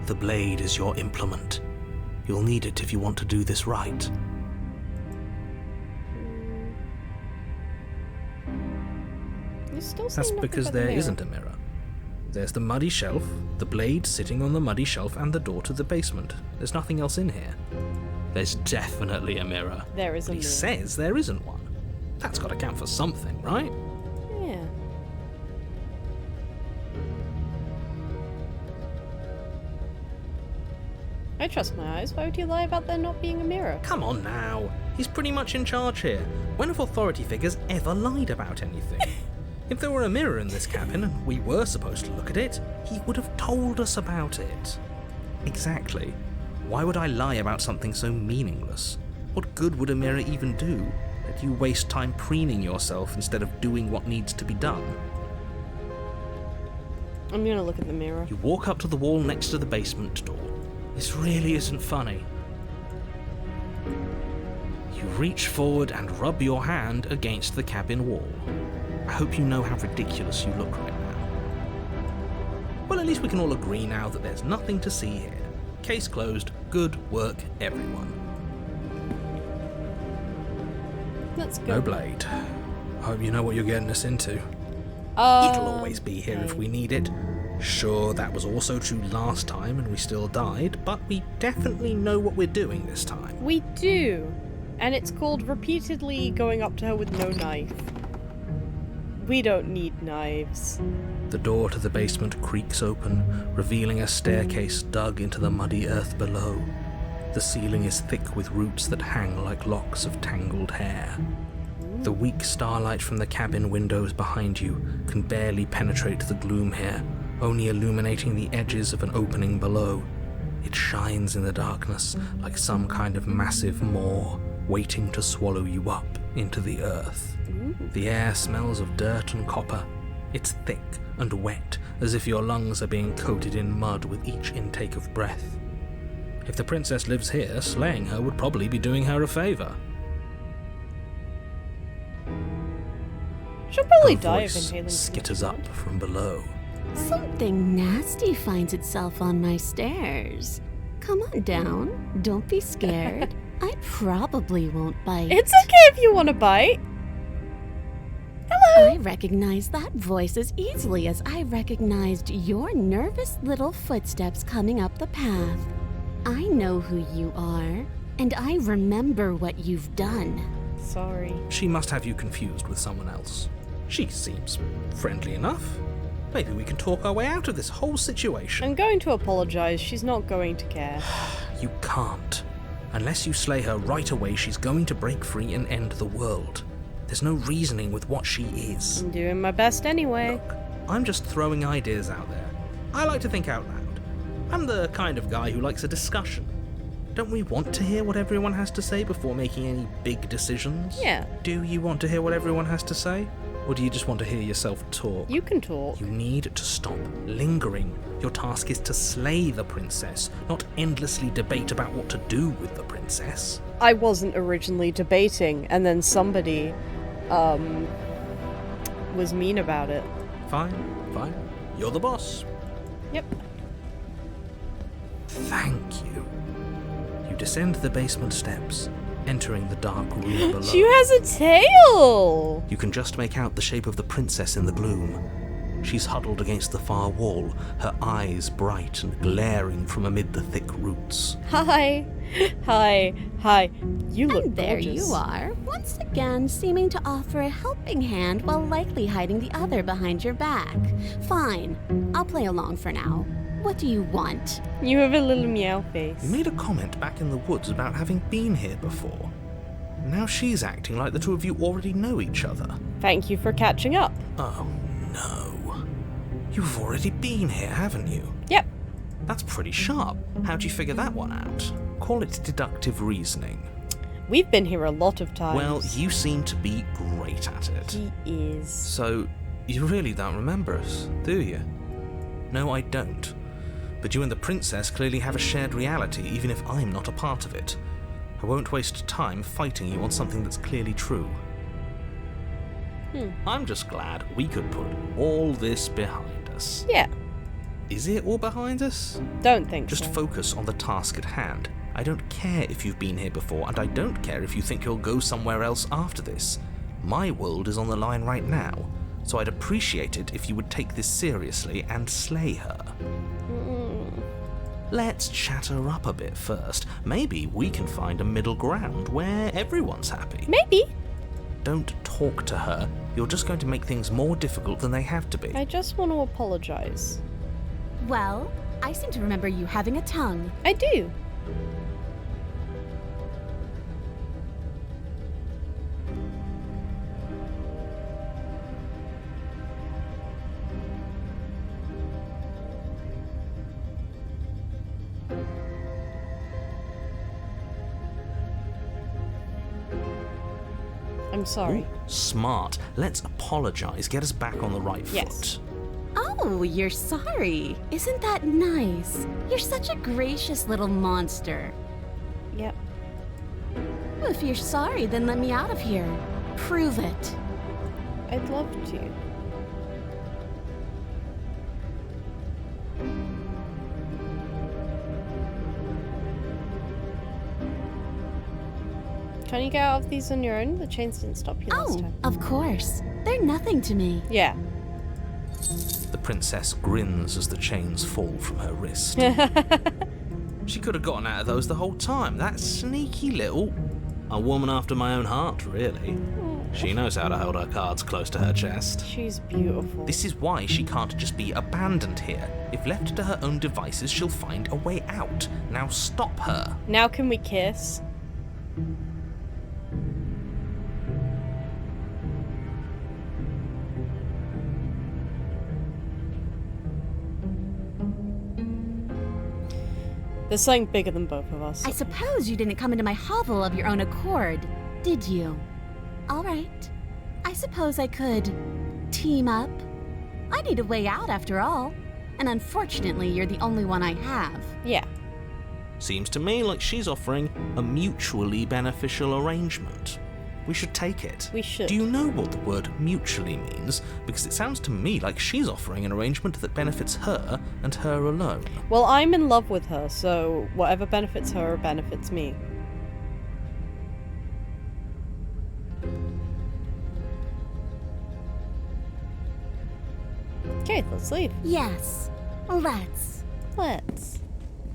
The blade is your implement. You'll need it if you want to do this right. That's because there isn't a mirror. There's the muddy shelf, the blade sitting on the muddy shelf, and the door to the basement. There's nothing else in here. There's definitely a mirror. There is a But mirror. he says there isn't one. That's got to count for something, right? Yeah. I trust my eyes. Why would you lie about there not being a mirror? Come on now. He's pretty much in charge here. When have authority figures ever lied about anything? If there were a mirror in this cabin and we were supposed to look at it, he would have told us about it. Exactly. Why would I lie about something so meaningless? What good would a mirror even do? That you waste time preening yourself instead of doing what needs to be done? I'm gonna look at the mirror. You walk up to the wall next to the basement door. This really isn't funny. You reach forward and rub your hand against the cabin wall. I hope you know how ridiculous you look right now. Well, at least we can all agree now that there's nothing to see here. Case closed. Good work, everyone. That's good. No blade. Hope you know what you're getting us into. It'll always be here if we need it. Sure, that was also true last time and we still died, but we definitely know what we're doing this time. We do. And it's called repeatedly going up to her with no knife. We don't need knives. The door to the basement creaks open, revealing a staircase dug into the muddy earth below. The ceiling is thick with roots that hang like locks of tangled hair. The weak starlight from the cabin windows behind you can barely penetrate the gloom here, only illuminating the edges of an opening below. It shines in the darkness like some kind of massive maw waiting to swallow you up into the earth. The air smells of dirt and copper. It's thick and wet, as if your lungs are being coated in mud with each intake of breath. If the princess lives here, slaying her would probably be doing her a favor. She'll probably Her die of voice inhaling. skitters up from below. Something nasty finds itself on my stairs. Come on down. Don't be scared. I probably won't bite. It's okay if you want to bite. Hello. I recognize that voice as easily as I recognized your nervous little footsteps coming up the path. I know who you are, and I remember what you've done. Sorry. She must have you confused with someone else. She seems friendly enough. Maybe we can talk our way out of this whole situation. I'm going to apologize. She's not going to care. You can't. Unless you slay her right away, she's going to break free and end the world. There's no reasoning with what she is. I'm doing my best anyway. Look, I'm just throwing ideas out there. I like to think out loud. I'm the kind of guy who likes a discussion. Don't we want to hear what everyone has to say before making any big decisions? Yeah. Do you want to hear what everyone has to say? Or do you just want to hear yourself talk? You can talk. You need to stop lingering. Your task is to slay the princess, not endlessly debate about what to do with the princess. I wasn't originally debating, and then somebody, was mean about it. Fine. You're the boss. Yep. Thank you. You descend the basement steps, entering the dark room below. She has a tail! You can just make out the shape of the princess in the gloom. She's huddled against the far wall, her eyes bright and glaring from amid the thick roots. Hi. You look And there gorgeous. you are, once again seeming to offer a helping hand while likely hiding the other behind your back. Fine, I'll play along for now. What do you want? You have a little meow face. You made a comment back in the woods about having been here before. Now she's acting like the two of you already know each other. Thank you for catching up. Oh no. You've already been here, haven't you? Yep. That's pretty sharp. How'd you figure that one out? Call it deductive reasoning. We've been here a lot of times. Well, you seem to be great at it. He is. So, you really don't remember us, do you? No, I don't. But you and the princess clearly have a shared reality, even if I'm not a part of it. I won't waste time fighting you on something that's clearly true. I'm just glad we could put all this behind us. Yeah. Is it all behind us? Don't think Just so. focus on the task at hand. I don't care if you've been here before, and I don't care if you think you'll go somewhere else after this. My world is on the line right now, so I'd appreciate it if you would take this seriously and slay her. Let's chat her up a bit first. Maybe we can find a middle ground where everyone's happy. Maybe. Don't talk to her. You're just going to make things more difficult than they have to be. I just want to apologize. Well, I seem to remember you having a tongue. I do. I'm sorry. Ooh, smart. Let's apologize. Get us back on the right Yes. foot. Oh, you're sorry. Isn't that nice? You're such a gracious little monster. Yep. If you're sorry, then let me out of here. Prove it. I'd love to. Can you get out of these on your own? The chains didn't stop you last Oh, time. of course. They're nothing to me. Yeah. The princess grins as the chains fall from her wrist. She could have gotten out of those the whole time. That sneaky little... A woman after my own heart, really. She knows how to hold her cards close to her chest. She's beautiful. This is why she can't just be abandoned here. If left to her own devices, she'll find a way out. Now stop her. Now can we kiss? There's something bigger than both of us. I suppose you didn't come into my hovel of your own accord, did you? All right. I suppose I could team up. I need a way out after all. And unfortunately, you're the only one I have. Yeah. Seems to me like she's offering a mutually beneficial arrangement. We should take it. We should. Do you know what the word mutually means? Because it sounds to me like she's offering an arrangement that benefits her and her alone. Well, I'm in love with her, so whatever benefits her benefits me. Okay, let's leave. Yes, let's. Let's.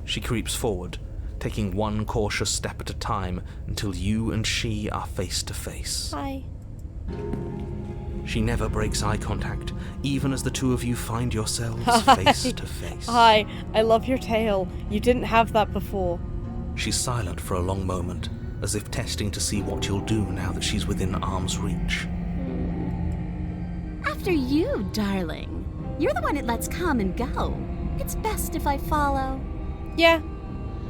She creeps forward, taking one cautious step at a time until you and she are face to face. Hi. She never breaks eye contact, even as the two of you find yourselves face to face. Hi, I love your tail. You didn't have that before. She's silent for a long moment, as if testing to see what you'll do now that she's within arm's reach. After you, darling. You're the one that lets come and go. It's best if I follow. Yeah.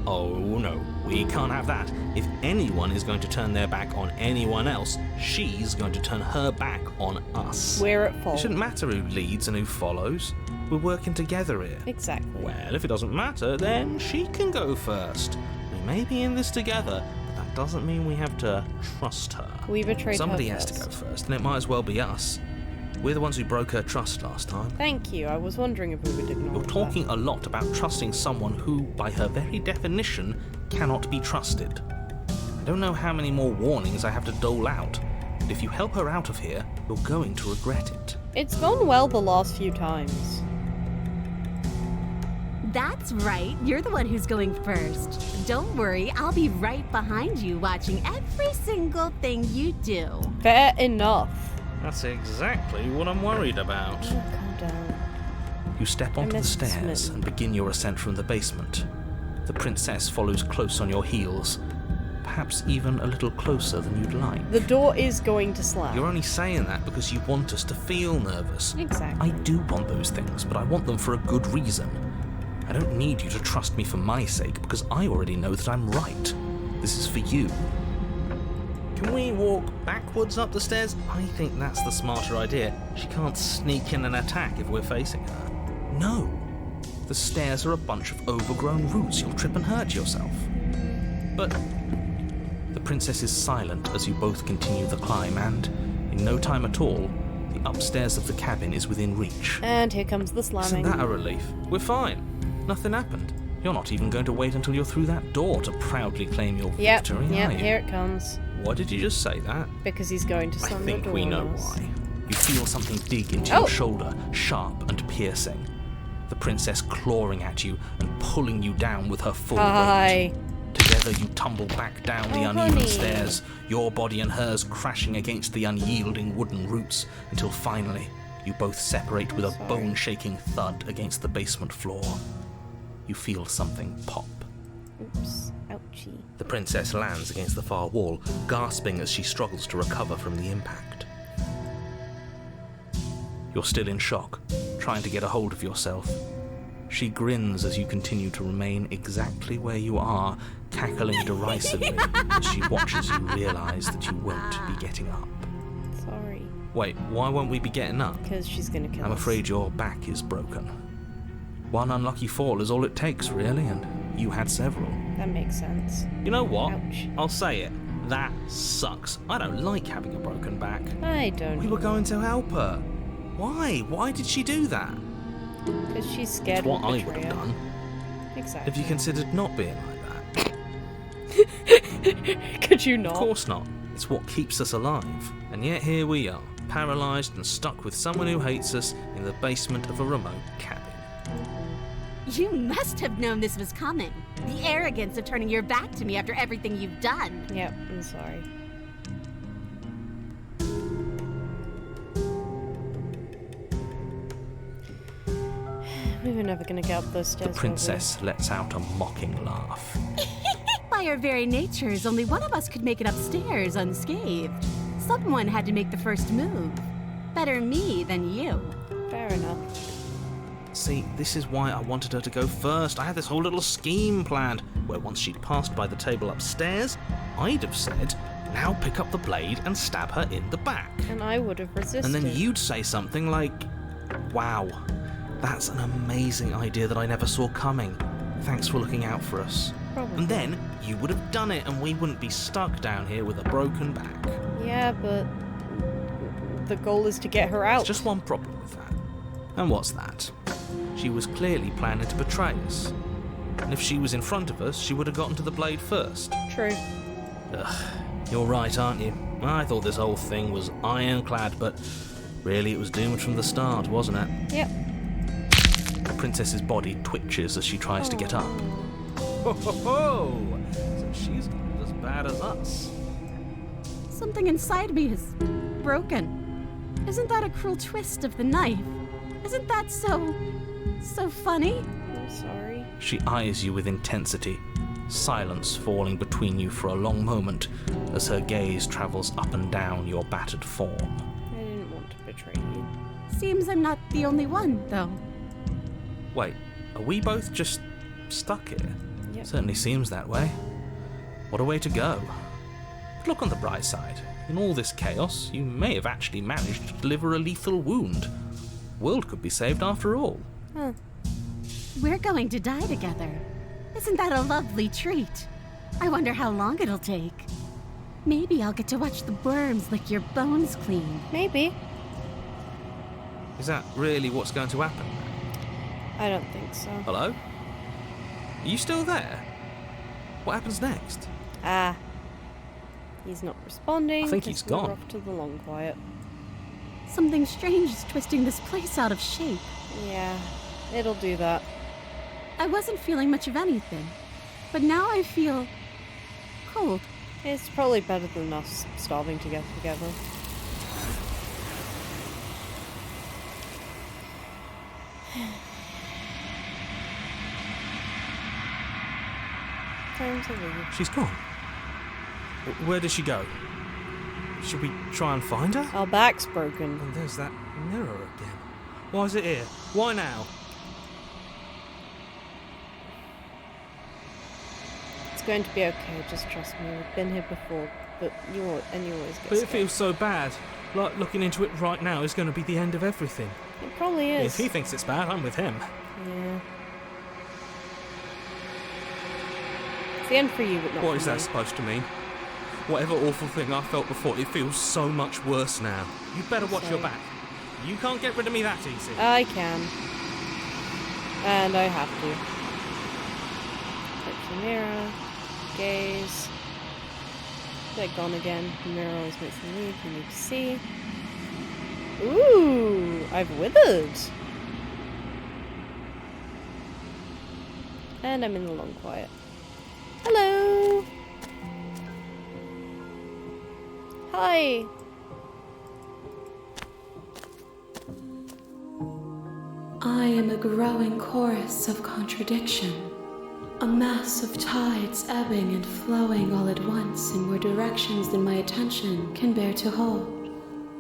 Oh no, we can't have that. If anyone is going to turn their back on anyone else, she's going to turn her back on us. We're at It fault. shouldn't matter who leads and who follows. We're working together here. Exactly. Well, if it doesn't matter, then she can go first. We may be in this together, but that doesn't mean we have to trust her. We betrayed Somebody her has to first. go first, and it might as well be us. We're the ones who broke her trust last time. Thank you. I was wondering if we would ignore You're that. talking a lot about trusting someone who, by her very definition, cannot be trusted. I don't know how many more warnings I have to dole out, but if you help her out of here, you're going to regret it. It's gone well the last few times. That's right. You're the one who's going first. Don't worry, I'll be right behind you watching every single thing you do. Fair enough. That's exactly what I'm worried about. Oh, calm down. You step onto the missed stairs Smitten. and begin your ascent from the basement. The princess follows close on your heels, perhaps even a little closer than you'd like. The door is going to slam. You're only saying that because you want us to feel nervous. Exactly. I do want those things, but I want them for a good reason. I don't need you to trust me for my sake, because I already know that I'm right. This is for you. Can we walk backwards up the stairs? I think that's the smarter idea. She can't sneak in and attack if we're facing her. No. The stairs are a bunch of overgrown roots. You'll trip and hurt yourself. But The princess is silent as you both continue the climb, and, in no time at all, the upstairs of the cabin is within reach. And here comes the Isn't slamming. that a relief? We're fine. Nothing happened. You're not even going to wait until you're through that door to proudly claim your Yep, victory, yep, are you? here it comes. Why did you just say that? Because he's going to I slam the think door we know on us. why. You feel something dig into Oh. your shoulder, sharp and piercing. The princess clawing at you and pulling you down with her full weight. Hi. Together you tumble back down the Oh, uneven honey. stairs, your body and hers crashing against the unyielding wooden roots, until finally you both separate with a Sorry. bone-shaking thud against the basement floor. You feel something pop. Oops. Ouchie. The princess lands against the far wall, gasping as she struggles to recover from the impact. You're still in shock, trying to get a hold of yourself. She grins as you continue to remain exactly where you are, cackling derisively as she watches you realize that you won't be getting up. Sorry. Wait, why won't we be getting up? Because she's gonna kill I'm us. afraid your back is broken. One unlucky fall is all it takes, really, and you had several. That makes sense. you know what? Ouch. I'll say it. That sucks. I don't like having a broken back. I don't. We were going to help her. Why? Why did she do that? Because she's scared It's what we'll I betray would have her. done. Exactly. Have you considered not being like that? Could you Of not? course not. It's what keeps us alive. And yet here we are, paralysed and stuck with someone who hates us in the basement of a remote cabin. You must have known this was coming. The arrogance of turning your back to me after everything you've done. Yep, I'm sorry. We were never gonna get up those stairs. The princess lets out a mocking laugh. By our very natures, only one of us could make it upstairs unscathed. Someone had to make the first move. Better me than you. were we? Fair enough. See, this is why I wanted her to go first. I had this whole little scheme planned, where once she'd passed by the table upstairs, I'd have said, now pick up the blade and stab her in the back. And I would have resisted. And then you'd say something like, wow, that's an amazing idea that I never saw coming. Thanks for looking out for us. Probably. And then you would have done it and we wouldn't be stuck down here with a broken back. Yeah, but the goal is to get her out. There's just one problem with that. And what's that? She was clearly planning to betray us. And if she was in front of us, she would have gotten to the blade first. True. Ugh, you're right, aren't you? I thought this whole thing was ironclad, but really it was doomed from the start, wasn't it? Yep. The princess's body twitches as she tries to get up. Ho ho ho! So she's not as bad as us. Something inside me is broken. Isn't that a cruel twist of the knife? Isn't that so funny? I'm sorry. She eyes you with intensity, silence falling between you for a long moment as her gaze travels up and down your battered form. I didn't want to betray you. Seems I'm not the only one, though. Wait, are we both just stuck here? Yep. Certainly seems that way. What a way to go. But look on the bright side. In all this chaos, you may have actually managed to deliver a lethal wound. World could be saved after all. Huh. We're going to die together. Isn't that a lovely treat? I wonder how long it'll take. Maybe I'll get to watch the worms lick your bones clean. Maybe. Is that really what's going to happen? I don't think so. Hello? Are you still there? What happens next? Ah. He's not responding. I think he's Guess we're gone. off to the long quiet. Something strange is twisting this place out of shape. Yeah, it'll do that. I wasn't feeling much of anything, but now I feel cold. It's probably better than us starving to get together. Time to leave. She's gone. Where did she go? Should we try and find her? Our back's broken. And there's that mirror again. Why is it here? Why now? It's going to be okay, just trust me. We've been here before, but you always get But it scared. feels so bad. Like looking into it right now is going to be the end of everything. It probably is. If he thinks it's bad, I'm with him. Yeah. It's the end for you, but not What for is that me. supposed to mean? Whatever awful thing I felt before, it feels so much worse now. You better watch your Sorry. back. You can't get rid of me that easy. I can. And I have to. Touch the mirror. Gaze. They're gone again. The mirror always makes me leave. You need to see. Ooh! I've withered! And I'm in the long quiet. Hello! Hi! I am a growing chorus of contradiction, a mass of tides ebbing and flowing all at once in more directions than my attention can bear to hold.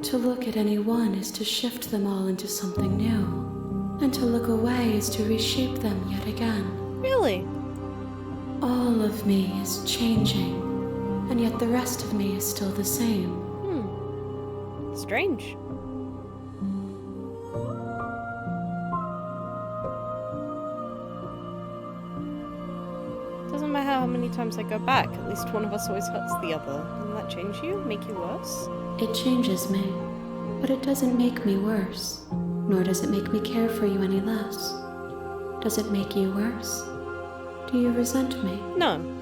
To look at any one is to shift them all into something new, and to look away is to reshape them yet again. Really? All of me is changing, and yet the rest of me is still the same. Strange. Doesn't matter how many times I go back, at least one of us always hurts the other. Doesn't that change you? Make you worse? It changes me, but it doesn't make me worse, nor does it make me care for you any less. Does it make you worse? Do you resent me? No.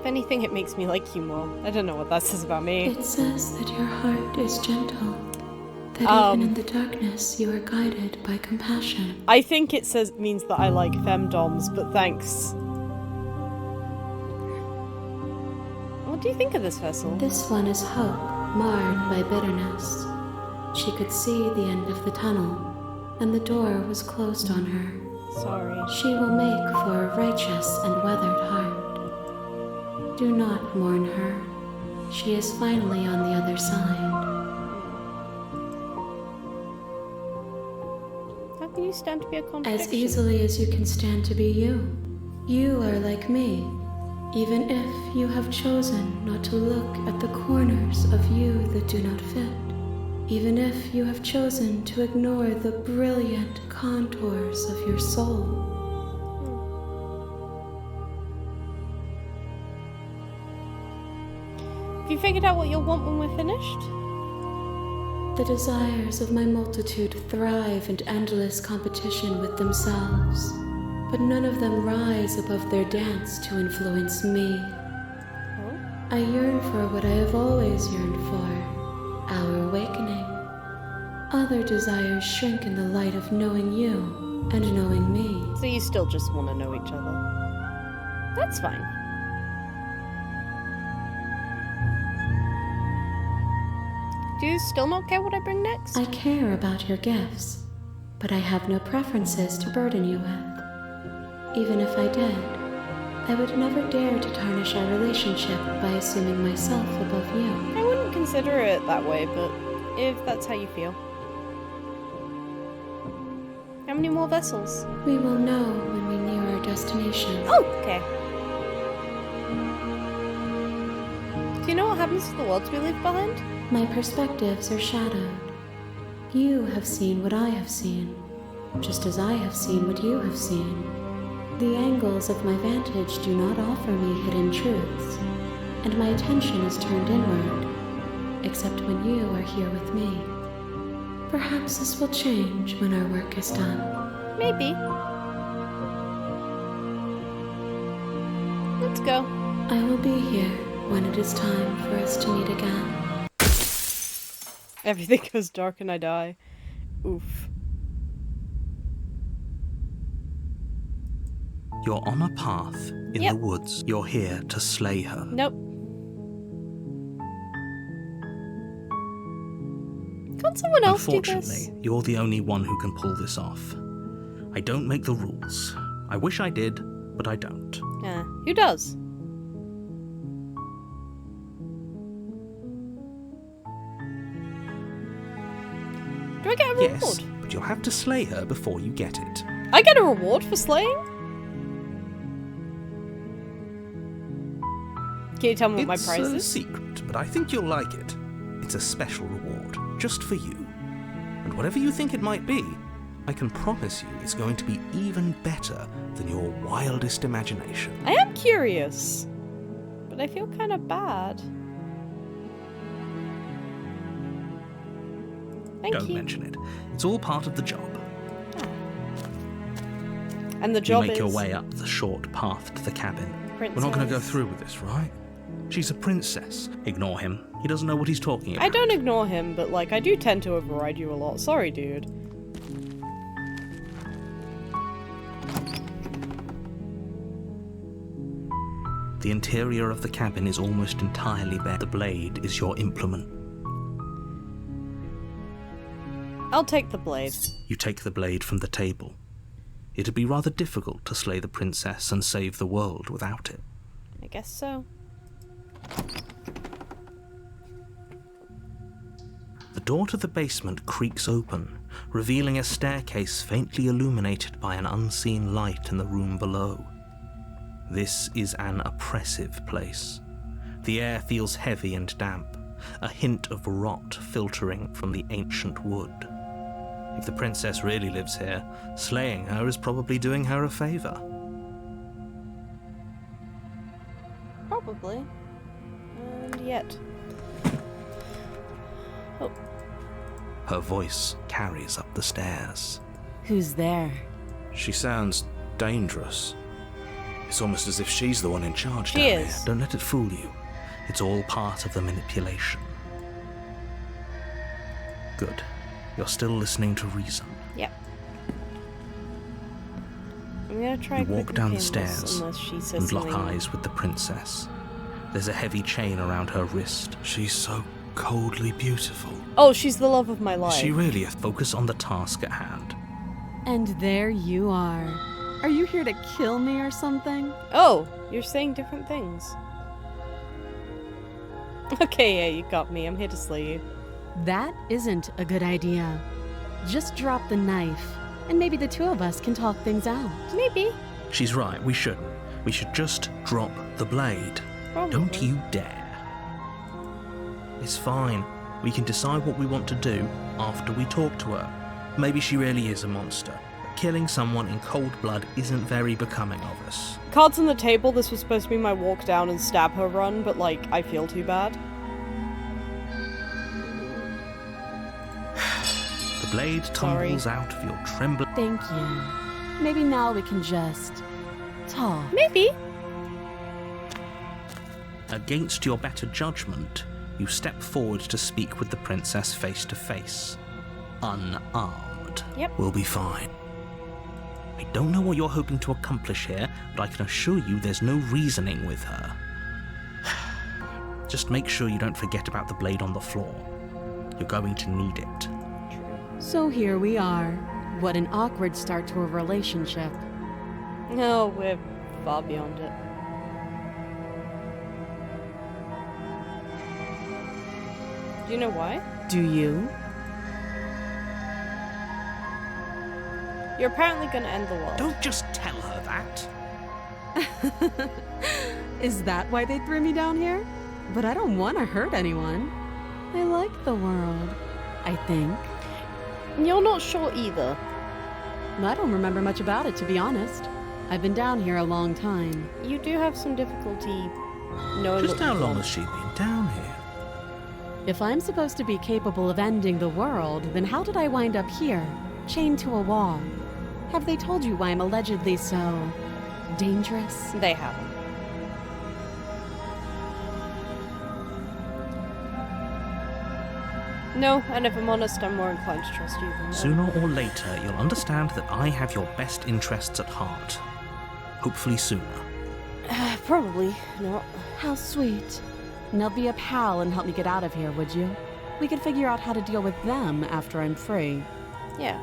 If anything, it makes me like you more. I don't know what that says about me. It says that your heart is gentle, that even in the darkness you are guided by compassion. I think it means that I like femdoms, but thanks. What do you think of this vessel? This one is hope, marred by bitterness. She could see the end of the tunnel, and the door was closed on her. Sorry. She will make for a righteous and weathered heart. Do not mourn her. She is finally on the other side. How can you stand to be a contradiction? As easily as you can stand to be you. You are like me. Even if you have chosen not to look at the corners of you that do not fit, even if you have chosen to ignore the brilliant contours of your soul, Have you figured out what you'll want when we're finished? the desires of my multitude thrive in endless competition with themselves, but none of them rise above their dance to influence me. Oh? I yearn for what I have always yearned for, our awakening. Other desires shrink in the light of knowing you and knowing me. So you still just want to know each other. That's fine. Do you still not care what I bring next? I care about your gifts, but I have no preferences to burden you with. Even if I did, I would never dare to tarnish our relationship by assuming myself above you. I wouldn't consider it that way, but if that's how you feel. How many more vessels? We will know when we near our destination. Oh, okay. Do you know what happens to the worlds we leave behind? My perspectives are shadowed. You have seen what I have seen, just as I have seen what you have seen. The angles of my vantage do not offer me hidden truths, and my attention is turned inward, except when you are here with me. Perhaps this will change when our work is done. Maybe. Let's go. I will be here when it is time for us to meet again. Everything goes dark and I die. Oof. You're on a path in Yep. the woods. You're here to slay her. Nope. Can't someone else do this? Unfortunately, you're the only one who can pull this off. I don't make the rules. I wish I did, but I don't. Yeah. Who does? Do I get a reward? Yes, but you'll have to slay her before you get it. I get a reward for slaying? Can you tell me what my It's prize a is? secret, but I think you'll like it. It's a special reward, just for you. And whatever you think it might be, I can promise you it's going to be even better than your wildest imagination. I am curious, but I feel kind of bad. Thank Don't you. mention it. It's all part of the job. And the You job make is your way up the short path to the cabin. princess. We're not going to go through with this, right? She's a princess. Ignore him. He doesn't know what he's talking about. I don't ignore him, but like I do tend to override you a lot. Sorry, dude. The interior of the cabin is almost entirely bare. The blade is your implement. I'll take the blade. You take the blade from the table. It'd be rather difficult to slay the princess and save the world without it. I guess so. The door to the basement creaks open, revealing a staircase faintly illuminated by an unseen light in the room below. This is an oppressive place. The air feels heavy and damp, a hint of rot filtering from the ancient wood. If the princess really lives here, slaying her is probably doing her a favor. Probably. And yet. Oh, Her voice carries up the stairs. Who's there? She sounds dangerous. It's almost as if she's the one in charge She down here. is. Don't let it fool you. It's all part of the manipulation. Good. You're still listening to reason. yep. I'm gonna try You walk clicking down the pins stairs unless she says and lock something. eyes with the princess. There's a heavy chain around her wrist. She's so coldly beautiful. Oh, she's the love of my life. Is she really? Focus on the task at hand. And there you are. Are you here to kill me or something? Oh, you're saying different things. Okay, yeah, you got me. I'm here to slay you. That isn't a good idea. Just drop the knife, and maybe the two of us can talk things out. Maybe. She's right, we shouldn't. We should just drop the blade. Probably. Don't you dare. It's fine. We can decide what we want to do after we talk to her. Maybe she really is a monster. But killing someone in cold blood isn't very becoming of us. Cards on the table, this was supposed to be my walk down and stab her run, but like, I feel too bad. The blade tumbles out of your trembling... Thank you. Maybe now we can just talk. Maybe. Against your better judgment, you step forward to speak with the princess face to face. Unarmed. Yep. We'll be fine. I don't know what you're hoping to accomplish here, but I can assure you there's no reasoning with her. Just make sure you don't forget about the blade on the floor. You're going to need it. So here we are. What an awkward start to a relationship. No, we're far beyond it. Do you know why? Do you? You're apparently gonna end the world. Don't just tell her that. Is that why they threw me down here? But I don't want to hurt anyone. I like the world, I think. You're not sure either. I don't remember much about it, to be honest. I've been down here a long time. You do have some difficulty knowing Just what how you long want. has she been down here? If I'm supposed to be capable of ending the world, then how did I wind up here, chained to a wall? Have they told you why I'm allegedly so dangerous? They haven't. No, and if I'm honest, I'm more inclined to trust you than them. Sooner or later, you'll understand that I have your best interests at heart. Hopefully sooner. Probably not. How sweet. Now be a pal and help me get out of here, would you? We could figure out how to deal with them after I'm free. Yeah.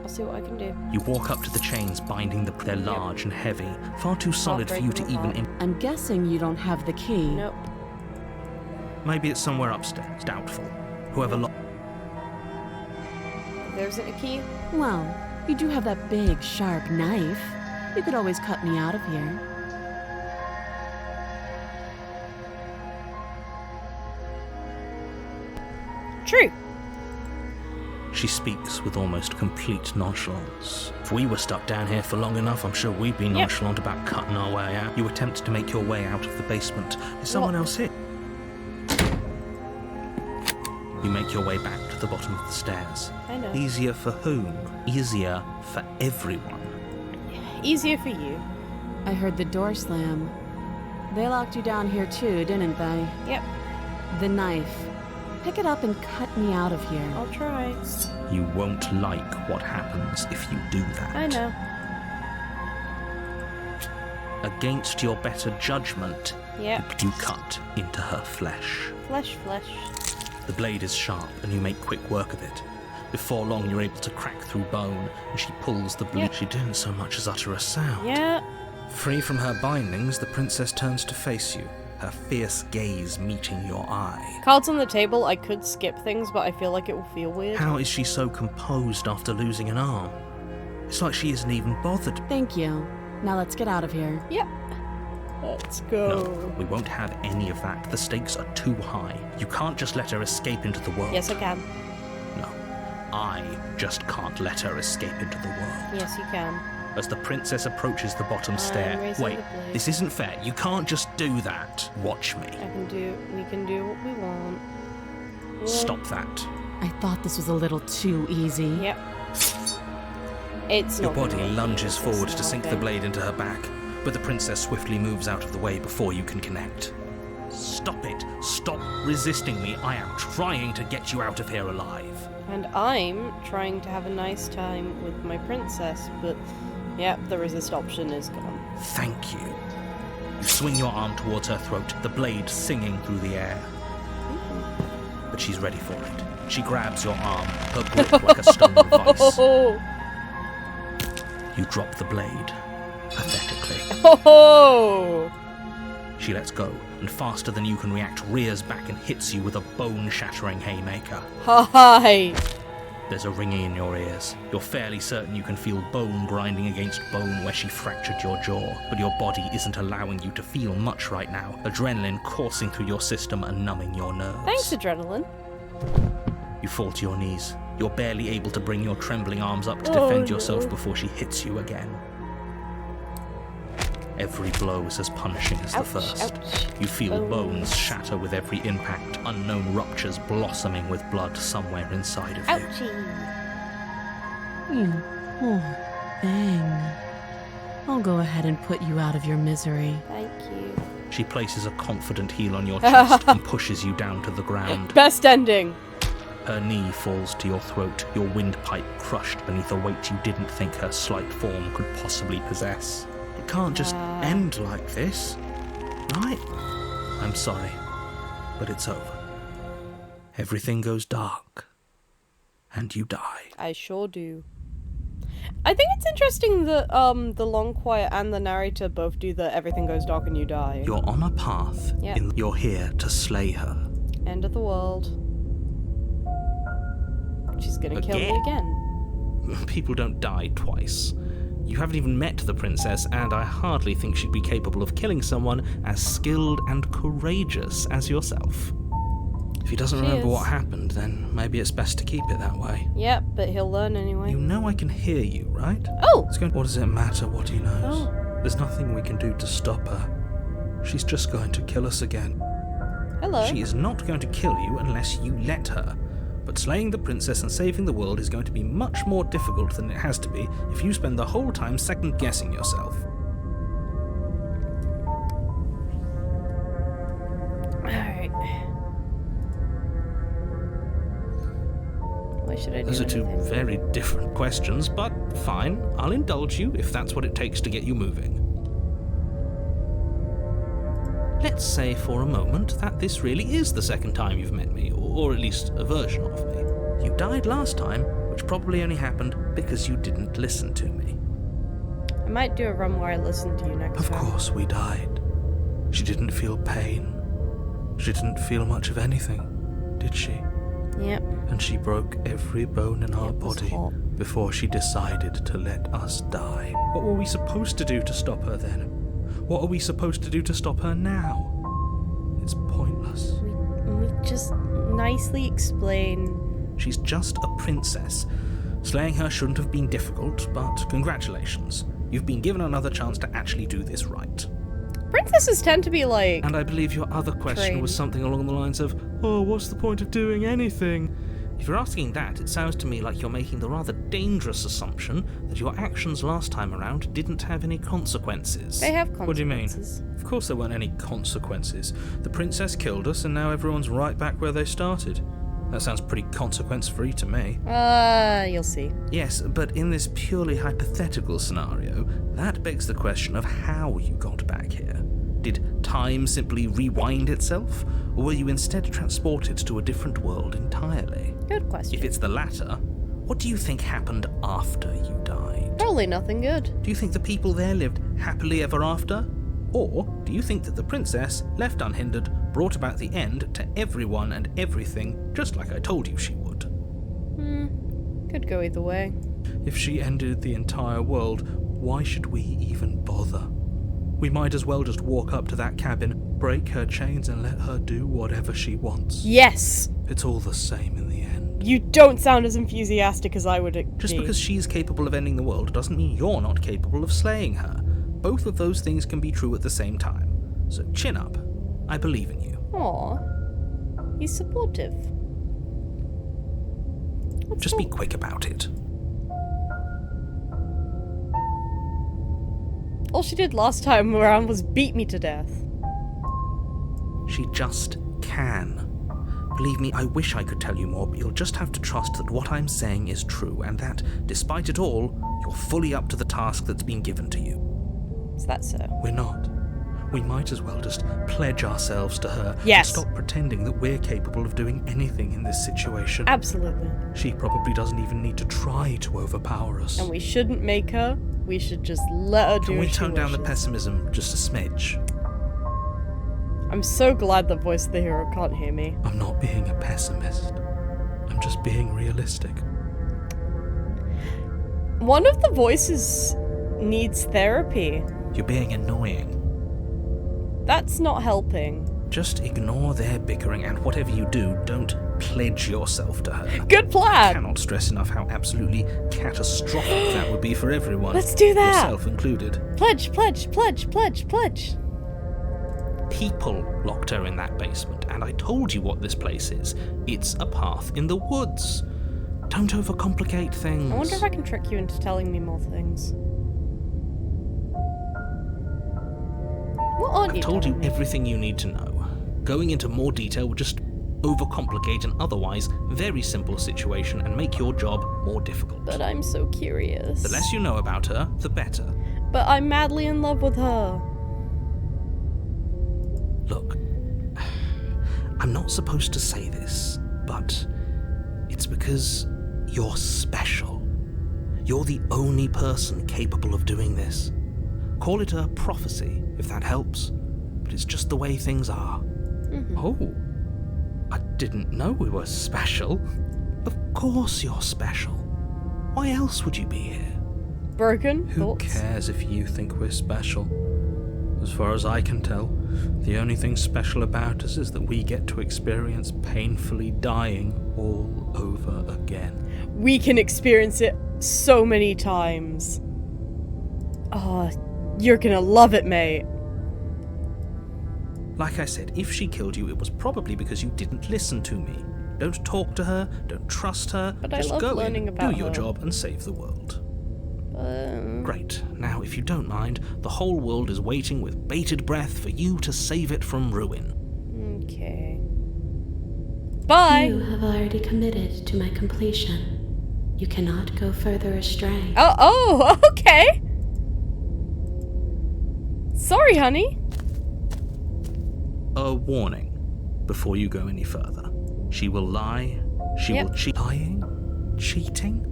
I'll see what I can do. You walk up to the chains binding the... They're large and heavy, far too solid for you to break them even... apart. I'm guessing you don't have the key. Nope. Maybe it's somewhere upstairs. Doubtful. Whoever There isn't a key? Well, you do have that big, sharp knife. You could always cut me out of here. True. She speaks with almost complete nonchalance. If we were stuck down here for long enough, I'm sure we'd be nonchalant about cutting our way out. You attempt to make your way out of the basement. Is someone else here? You make your way back to the bottom of the stairs. I know. Easier for whom? Easier for everyone. Easier for you. I heard the door slam. They locked you down here too, didn't they? Yep. The knife. Pick it up and cut me out of here. I'll try. You won't like what happens if you do that. I know. Against your better judgment, Yep. you cut into her flesh. Flesh, flesh. The blade is sharp, and you make quick work of it. Before long, you're able to crack through bone, and she pulls the blade. Yep. She didn't so much as utter a sound. Yeah. Free from her bindings, the princess turns to face you, her fierce gaze meeting your eye. Cards on the table, I could skip things, but I feel like it will feel weird. How is she so composed after losing an arm? It's like she isn't even bothered. Thank you. Now let's get out of here. Yep. Let's go. No, we won't have any of that. The stakes are too high. You can't just let her escape into the world. Yes, I can. No, I just can't let her escape into the world. Yes, you can. As the princess approaches the bottom stair. raising Wait, the blade. this isn't fair. You can't just do that. Watch me. We can do what we want. Stop that. I thought this was a little too easy. Yep. It's Your not gonna body make lunges it. forward It's to sink the nothing. blade into her back, but the princess swiftly moves out of the way before you can connect. Stop it. Stop resisting me. I am trying to get you out of here alive. And I'm trying to have a nice time with my princess, but yep, the resist option is gone. Thank you. You swing your arm towards her throat, the blade singing through the air. But she's ready for it. She grabs your arm, her grip like a stone vice. Oh, You drop the blade, pathetically. oh, She lets go, and faster than you can react rears back and hits you with a bone-shattering haymaker. Hi! There's a ringing in your ears. You're fairly certain you can feel bone grinding against bone where she fractured your jaw, but your body isn't allowing you to feel much right now, adrenaline coursing through your system and numbing your nerves. Thanks, adrenaline. You fall to your knees. You're barely able to bring your trembling arms up to defend yourself before she hits you again. Every blow is as punishing as the first. Ouch. You feel bones shatter with every impact, unknown ruptures blossoming with blood somewhere inside of you. Ouchie. You poor thing. I'll go ahead and put you out of your misery. Thank you. She places a confident heel on your chest and pushes you down to the ground. Best ending. Her knee falls to your throat, your windpipe crushed beneath a weight you didn't think her slight form could possibly possess. It can't just end like this, right? I'm sorry, but it's over. Everything goes dark, and you die. I sure do. I think it's interesting that the Long Quiet and the narrator both do the everything goes dark and you die. You're on a path. Yep. You're here to slay her. End of the world. She's gonna kill me again. People don't die twice. You haven't even met the princess, and I hardly think she'd be capable of killing someone as skilled and courageous as yourself. If he doesn't remember what happened, then maybe it's best to keep it that way. Yep, but he'll learn anyway. You know I can hear you, right? Oh! What does it matter what he knows? There's nothing we can do to stop her. She's just going to kill us again. Hello. She is not going to kill you unless you let her. But slaying the princess and saving the world is going to be much more difficult than it has to be if you spend the whole time second-guessing yourself. Alright. Why should I do Those are two anything? very different questions, but fine, I'll indulge you if that's what it takes to get you moving. Let's say for a moment that this really is the second time you've met me, or at least a version of me. You died last time, which probably only happened because you didn't listen to me. I might do a run where I listen to you next Of time. course we died. She didn't feel pain. She didn't feel much of anything, did she? Yep. And she broke every bone in our It was body hot. before she decided to let us die. What were we supposed to do to stop her then? What are we supposed to do to stop her now? It's pointless. We just nicely explain. She's just a princess. Slaying her shouldn't have been difficult, but congratulations. You've been given another chance to actually do this right. Princesses tend to be like... And I believe your other question was Trained. something along the lines of, oh, what's the point of doing anything? If you're asking that, it sounds to me like you're making the rather dangerous assumption that your actions last time around didn't have any consequences. They have What do you mean? consequences. Of course there weren't any consequences. The princess killed us and now everyone's right back where they started. That sounds pretty consequence-free to me. You'll see. Yes, but in this purely hypothetical scenario, that begs the question of how you got back here. Did time simply rewind itself, or were you instead transported to a different world entirely? Good question. If it's the latter, what do you think happened after you died? Probably nothing good. Do you think the people there lived happily ever after? Or do you think that the princess, left unhindered, brought about the end to everyone and everything, just like I told you she would? Could go either way. If she ended the entire world, why should we even bother? We might as well just walk up to that cabin, break her chains, and let her do whatever she wants. Yes! It's all the same in the end. You don't sound as enthusiastic as I would Just be. because she's capable of ending the world doesn't mean you're not capable of slaying her. Both of those things can be true at the same time. So chin up. I believe in you. Aw. He's supportive. Just be quick about it. All she did last time around was beat me to death. She just can. Believe me, I wish I could tell you more, but you'll just have to trust that what I'm saying is true, and that, despite it all, you're fully up to the task that's been given to you. Is that so? We're not. We might as well just pledge ourselves to her Yes. and stop pretending that we're capable of doing anything in this situation. Absolutely. She probably doesn't even need to try to overpower us. And we shouldn't make her. We should just let her do Can we what she tone down the wishes. pessimism just a smidge? I'm so glad the voice of the hero can't hear me. I'm not being a pessimist. I'm just being realistic. One of the voices needs therapy. You're being annoying. That's not helping. Just ignore their bickering, and whatever you do, don't pledge yourself to her. Good I plan! cannot stress enough how absolutely catastrophic that would be for everyone. Let's do that! Yourself included. Pledge, pledge, pledge, pledge, pledge. People locked her in that basement, and I told you what this place is. It's a path in the woods. Don't overcomplicate things. I wonder if I can trick you into telling me more things. What aren't you I've told you telling me? everything you need to know. Going into more detail would just overcomplicate an otherwise very simple situation and make your job more difficult. But I'm so curious. The less you know about her, the better. But I'm madly in love with her. Look, I'm not supposed to say this, but it's because you're special. You're the only person capable of doing this. Call it a prophecy, if that helps, but it's just the way things are. Oh, I didn't know we were special. Of course you're special. Why else would you be here? Broken? Who Thoughts? cares if you think we're special? As far as I can tell, the only thing special about us is that we get to experience painfully dying all over again. We can experience it so many times. Oh, you're gonna love it, mate. Like I said, if she killed you, it was probably because you didn't listen to me. Don't talk to her, don't trust her, But I just love go learning in, about do your her. job and save the world. Great. Now, if you don't mind, the whole world is waiting with bated breath for you to save it from ruin. Okay. Bye! You have already committed to my completion. You cannot go further astray. Oh, okay! Sorry, honey. A warning before you go any further. She will lie, she Yep. will cheat. Lying? Cheating?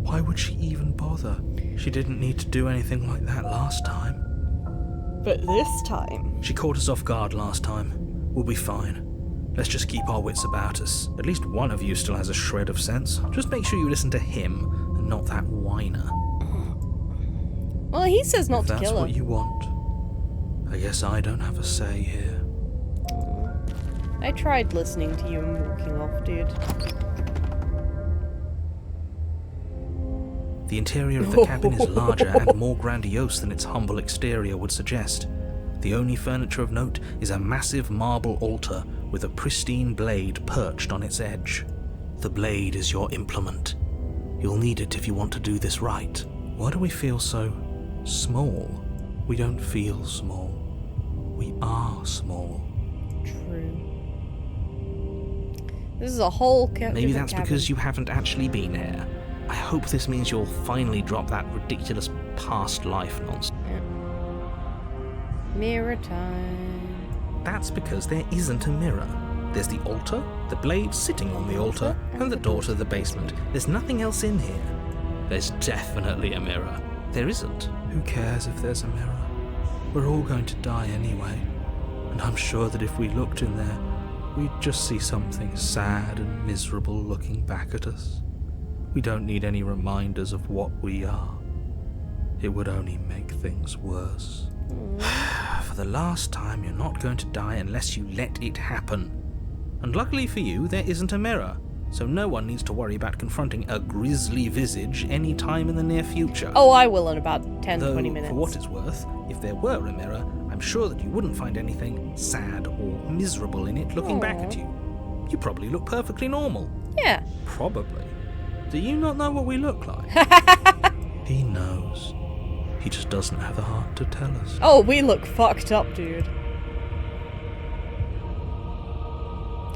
Why would she even bother? She didn't need to do anything like that last time. But this time... She caught us off guard last time. We'll be fine. Let's just keep our wits about us. At least one of you still has a shred of sense. Just make sure you listen to him and not that whiner. Well, he says not If to that's kill her. what you want, I guess I don't have a say here. I tried listening to you and walking off, dude. The interior of the cabin is larger and more grandiose than its humble exterior would suggest. The only furniture of note is a massive marble altar with a pristine blade perched on its edge. The blade is your implement. You'll need it if you want to do this right. Why do we feel so small? We don't feel small. We are small. True. This is a whole Maybe that's because you haven't actually been here. I hope this means you'll finally drop that ridiculous past life nonsense. Mirror time. That's because there isn't a mirror. There's the altar, the blade sitting on the altar, and the door to the basement. There's nothing else in here. There's definitely a mirror. There isn't. Who cares if there's a mirror? We're all going to die anyway. And I'm sure that if we looked in there, we'd just see something sad and miserable looking back at us. We don't need any reminders of what we are. It would only make things worse. For the last time, you're not going to die unless you let it happen. And luckily for you, there isn't a mirror, so no one needs to worry about confronting a grisly visage any time in the near future. Oh, I will in about 10, Though, 20 minutes. for what it's worth, if there were a mirror, I'm sure that you wouldn't find anything sad or miserable in it looking back at you. You probably look perfectly normal. Yeah. Probably. Do you not know what we look like? He knows. He just doesn't have the heart to tell us. Oh, we look fucked up, dude.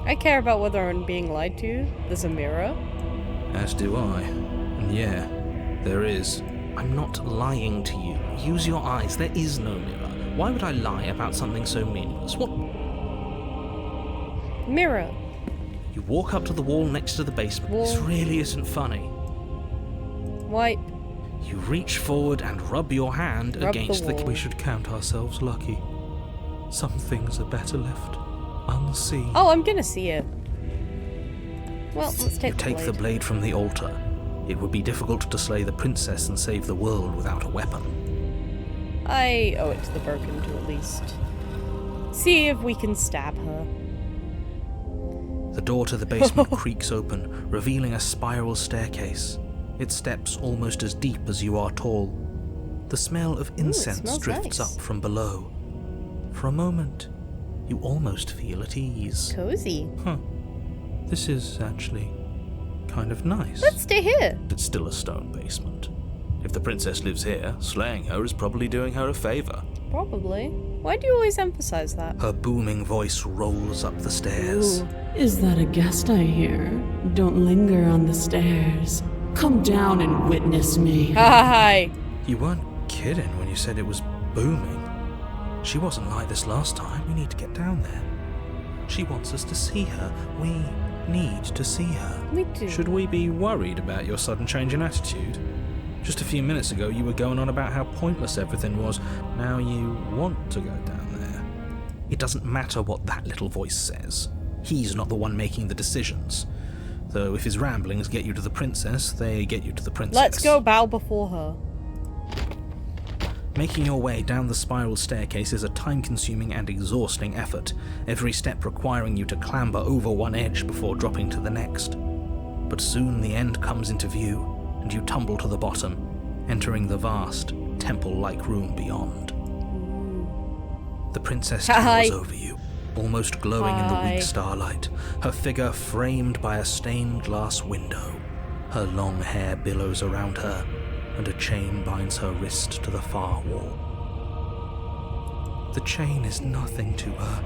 I care about whether I'm being lied to. There's a mirror. As do I. And yeah, there is. I'm not lying to you. Use your eyes. There is no mirror. Why would I lie about something so meaningless? What? Mirror. You walk up to the wall next to the basement. This Wall. really isn't funny. Wipe. You reach forward and rub your hand Rub against the the... wall. We should count ourselves lucky. Some things are better left unseen. Oh, I'm gonna see it. Well, let's take You take the blade from the altar. It would be difficult to slay the princess and save the world without a weapon. I owe it to the Birkin to at least see if we can stab her. The door to the basement creaks open, revealing a spiral staircase. Its steps almost as deep as you are tall. The smell of incense smells drifts nice. up from below. For a moment, you almost feel at ease. Cozy. This is actually kind of nice. Let's stay here. It's still a stone basement. If the princess lives here, slaying her is probably doing her a favor. Probably. Why do you always emphasize that? Her booming voice rolls up the stairs. Ooh, is that a guest I hear? Don't linger on the stairs. Come down and witness me. Hi. You weren't kidding when you said it was booming. She wasn't like this last time. We need to get down there. She wants us to see her. We need to see her. We do. Should we be worried about your sudden change in attitude? Just a few minutes ago, you were going on about how pointless everything was. Now you want to go down there. It doesn't matter what that little voice says. He's not the one making the decisions. Though if his ramblings get you to the princess, they get you to the princess. Let's go bow before her. Making your way down the spiral staircase is a time-consuming and exhausting effort, every step requiring you to clamber over one edge before dropping to the next. But soon the end comes into view, and you tumble to the bottom, entering the vast, temple-like room beyond. The princess Hi. towers over you, almost glowing in the Hi. weak starlight, her figure framed by a stained glass window. Her long hair billows around her, and a chain binds her wrist to the far wall. The chain is nothing to her.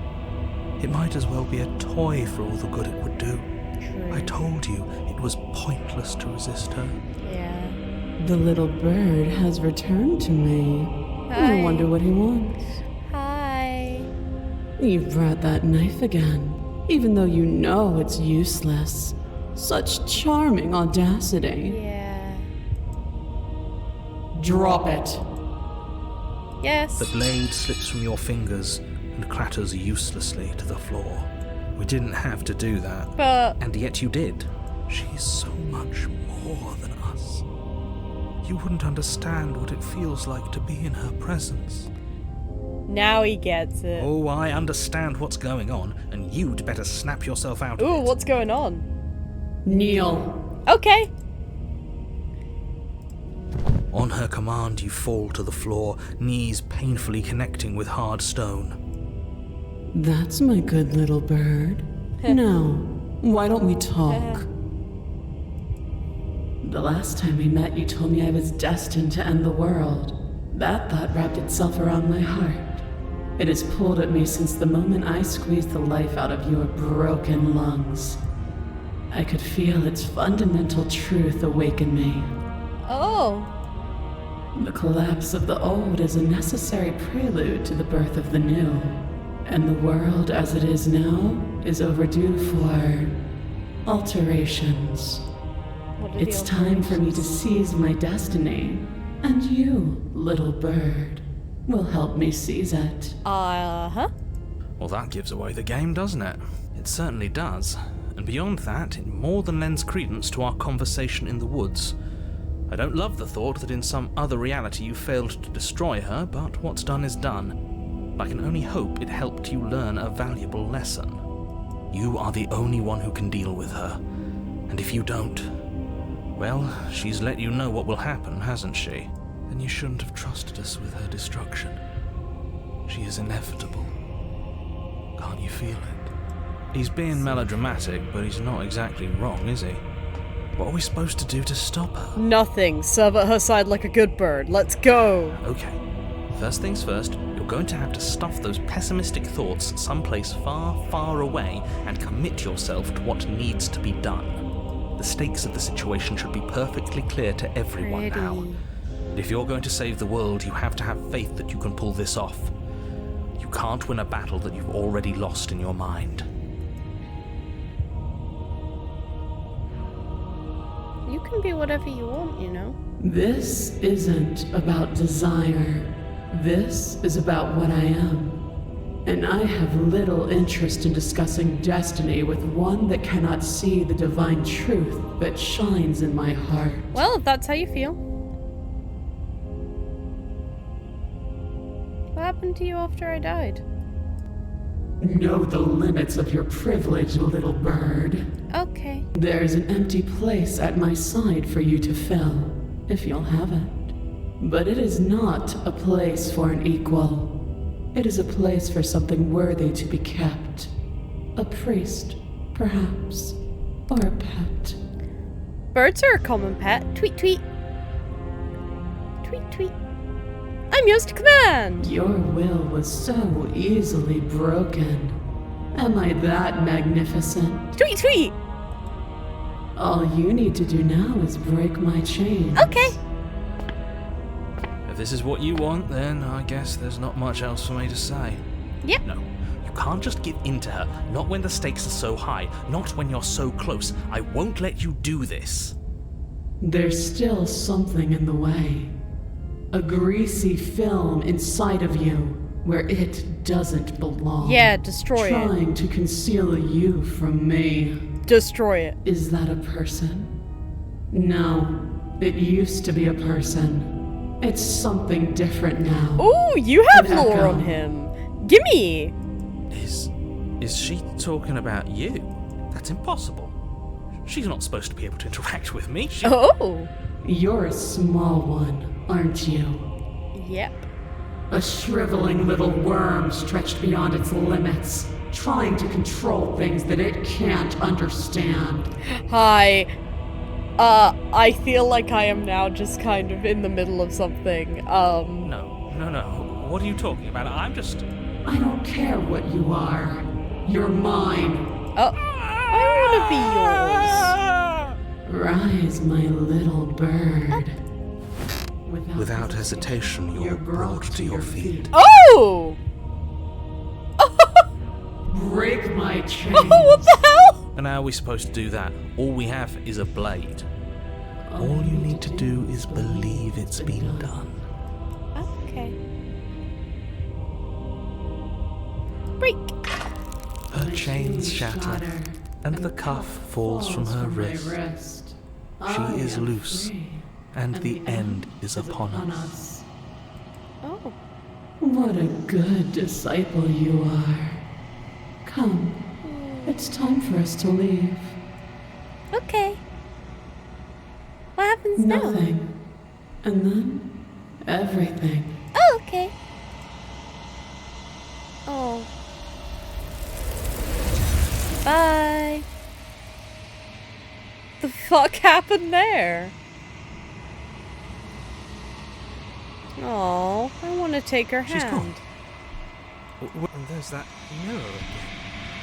It might as well be a toy for all the good it would do. True. I told you it was pointless to resist her. Yeah. The little bird has returned to me. Hi. I wonder what he wants. Hi. You brought that knife again, even though you know it's useless. Such charming audacity. Yeah. Drop it. Yes. The blade slips from your fingers and clatters uselessly to the floor. We didn't have to do that. But And yet you did. She's so much more than us. You wouldn't understand what it feels like to be in her presence. now he gets it. Oh, I understand what's going on, and you'd better snap yourself out of Ooh, it. what's going on? Kneel. Okay. On her command, you fall to the floor, knees painfully connecting with hard stone. That's my good little bird. Now, why don't we talk? The last time we met, you told me I was destined to end the world. That thought wrapped itself around my heart. It has pulled at me since the moment I squeezed the life out of your broken lungs. I could feel its fundamental truth awaken me. Oh. The collapse of the old is a necessary prelude to the birth of the new. And the world as it is now is overdue for alterations. What are It's the time for me to seize my destiny. And you, little bird, will help me seize it. Uh-huh. Well, that gives away the game, doesn't it? It certainly does. And beyond that, it more than lends credence to our conversation in the woods. I don't love the thought that in some other reality you failed to destroy her, but what's done is done. I can only hope it helped you learn a valuable lesson. You are the only one who can deal with her. And if you don't, well, she's let you know what will happen, hasn't she? Then you shouldn't have trusted us with her destruction. She is inevitable. Can't you feel it? He's being melodramatic, but he's not exactly wrong, is he? What are we supposed to do to stop her? Nothing. Serve at her side like a good bird. Let's go. Okay. First things first, you're going to have to stuff those pessimistic thoughts someplace far, far away and commit yourself to what needs to be done. The stakes of the situation should be perfectly clear to everyone now. If you're going to save the world, you have to have faith that you can pull this off. You can't win a battle that you've already lost in your mind. You can be whatever you want, you know. This isn't about desire. This is about what I am. And I have little interest in discussing destiny with one that cannot see the divine truth that shines in my heart. Well, if that's how you feel. What happened to you after I died? Know the limits of your privilege, little bird. Okay. There's an empty place at my side for you to fill, if you'll have it. But it is not a place for an equal. It is a place for something worthy to be kept. A priest, perhaps, or a pet. Birds are a common pet. Tweet, tweet. Tweet, tweet. I'm yours to command! Your will was so easily broken. Am I that magnificent? Tweet, tweet! All you need to do now is break my chains. Okay. If this is what you want, then I guess there's not much else for me to say. Yep. No, you can't just give in to her. Not when the stakes are so high. Not when you're so close. I won't let you do this. There's still something in the way. A greasy film inside of you where it doesn't belong. Yeah, destroy it. Trying to conceal you from me. Destroy it. Is that a person? No, it used to be a person. It's something different now. Ooh, you have An lore echo. on him. Gimme! Is she talking about you? That's impossible. She's not supposed to be able to interact with me. Oh! You're a small one, aren't you? Yep. A shriveling little worm stretched beyond its limits, trying to control things that it can't understand. Hi. I feel like I am now just kind of in the middle of something. No. What are you talking about? I'm just... I don't care what you are. You're mine. Oh, I want to be yours. Rise, my little bird. Without hesitation, you're brought to your feet. Oh! Break my chains. Oh, what the hell? And how are we supposed to do that? All we have is a blade. All you need to do is believe it's been done. Okay. Break. Her chains shatter, and the cuff falls from her wrist. She is loose, and the end is upon us. Oh. What a good disciple you are. Come, it's time for us to leave. Okay. What happens now? Nothing. And then, everything. Oh, okay. Oh. Bye. The fuck happened there? Oh, I want to take her She's hand. gone. And there's that mirror again.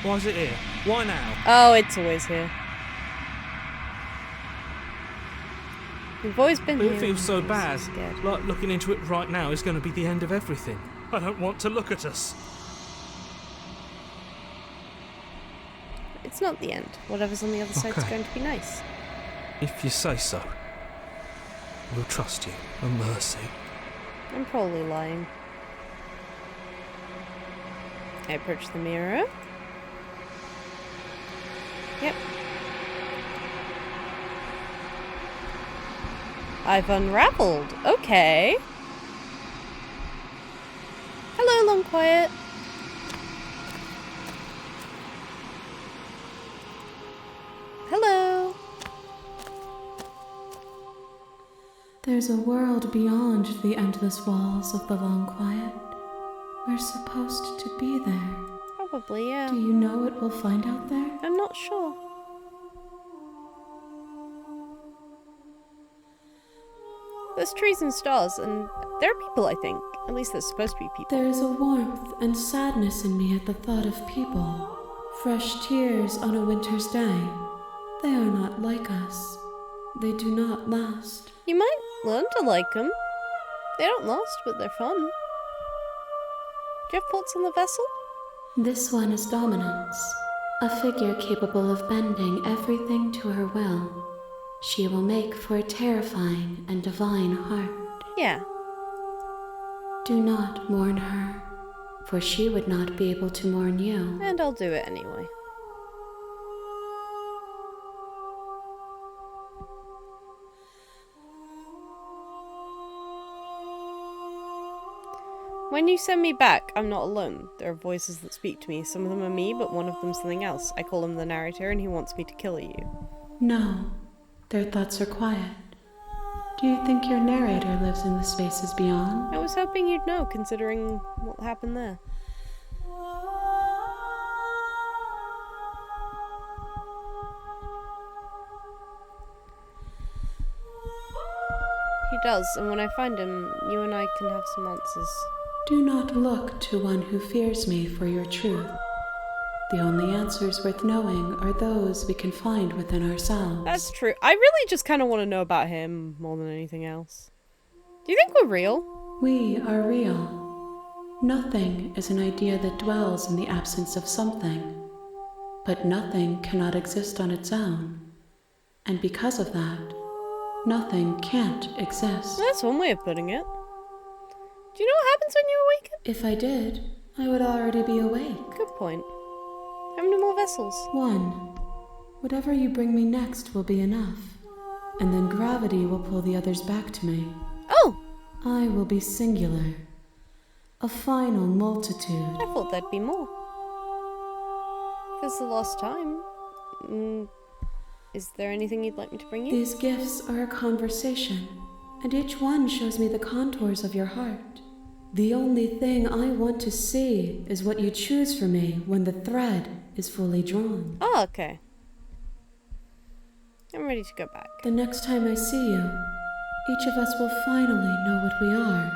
Why is it here? Why now? Oh, it's always here. We've always been here. It feels so I'm bad. scared. Like looking into it right now is going to be the end of everything. I don't want to look at us. It's not the end. Whatever's on the other side's Okay. going to be nice. If you say so. We'll trust you. A mercy. I'm probably lying. I approach the mirror. Yep. I've unraveled. Okay. Hello, Long Quiet. Hello. There's a world beyond the endless walls of the Long Quiet. We're supposed to be there. Probably, yeah. Do you know what we'll find out there? I'm not sure. There's trees and stars, and there are people, I think. At least there's supposed to be people. There is a warmth and sadness in me at the thought of people. Fresh tears on a winter's day. They are not like us. They do not last. You might learn to like them. They don't last, but they're fun. Do you have thoughts on the vessel? This one is Dominance, a figure capable of bending everything to her will. She will make for a terrifying and divine heart. Yeah. Do not mourn her. for she would not be able to mourn you. And I'll do it anyway. When you send me back, I'm not alone. There are voices that speak to me. Some of them are me, but one of them's something else. I call him the narrator, and he wants me to kill you. No, their thoughts are quiet. Do you think your narrator lives in the spaces beyond? I was hoping you'd know, considering what happened there. He does, and when I find him, you and I can have some answers. Do not look to one who fears me for your truth. The only answers worth knowing are those we can find within ourselves. That's true. I really just kind of want to know about him more than anything else. Do you think we're real? We are real. Nothing is an idea that dwells in the absence of something. But nothing cannot exist on its own. And because of that, nothing can't exist. Well, that's one way of putting it. Do you know what happens when you awaken? If I did, I would already be awake. Good point. How many more vessels? One. Whatever you bring me next will be enough. And then gravity will pull the others back to me. Oh! I will be singular. A final multitude. I thought there'd be more. If it's the last time, is there anything you'd like me to bring you? These gifts are a conversation, and each one shows me the contours of your heart. The only thing I want to see is what you choose for me when the thread is fully drawn. Oh, okay. I'm ready to go back. The next time I see you, each of us will finally know what we are.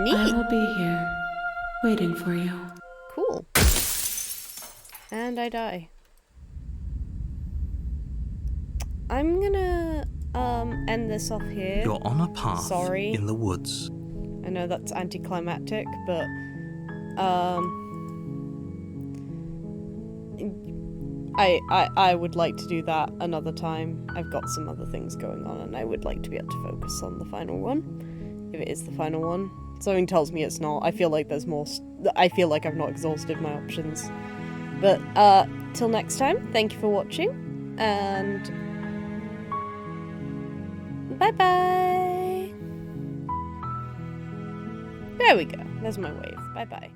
Neat! I will be here, waiting for you. Cool. And I die. I'm gonna end this off here. You're on a path Sorry. in the woods. I know that's anticlimactic, but I would like to do that another time. I've got some other things going on, and I would like to be able to focus on the final one, if it is the final one. Something tells me it's not. I feel like there's more. I feel like I've not exhausted my options. But till next time, thank you for watching, and bye-bye. There we go. There's my wave. Bye-bye.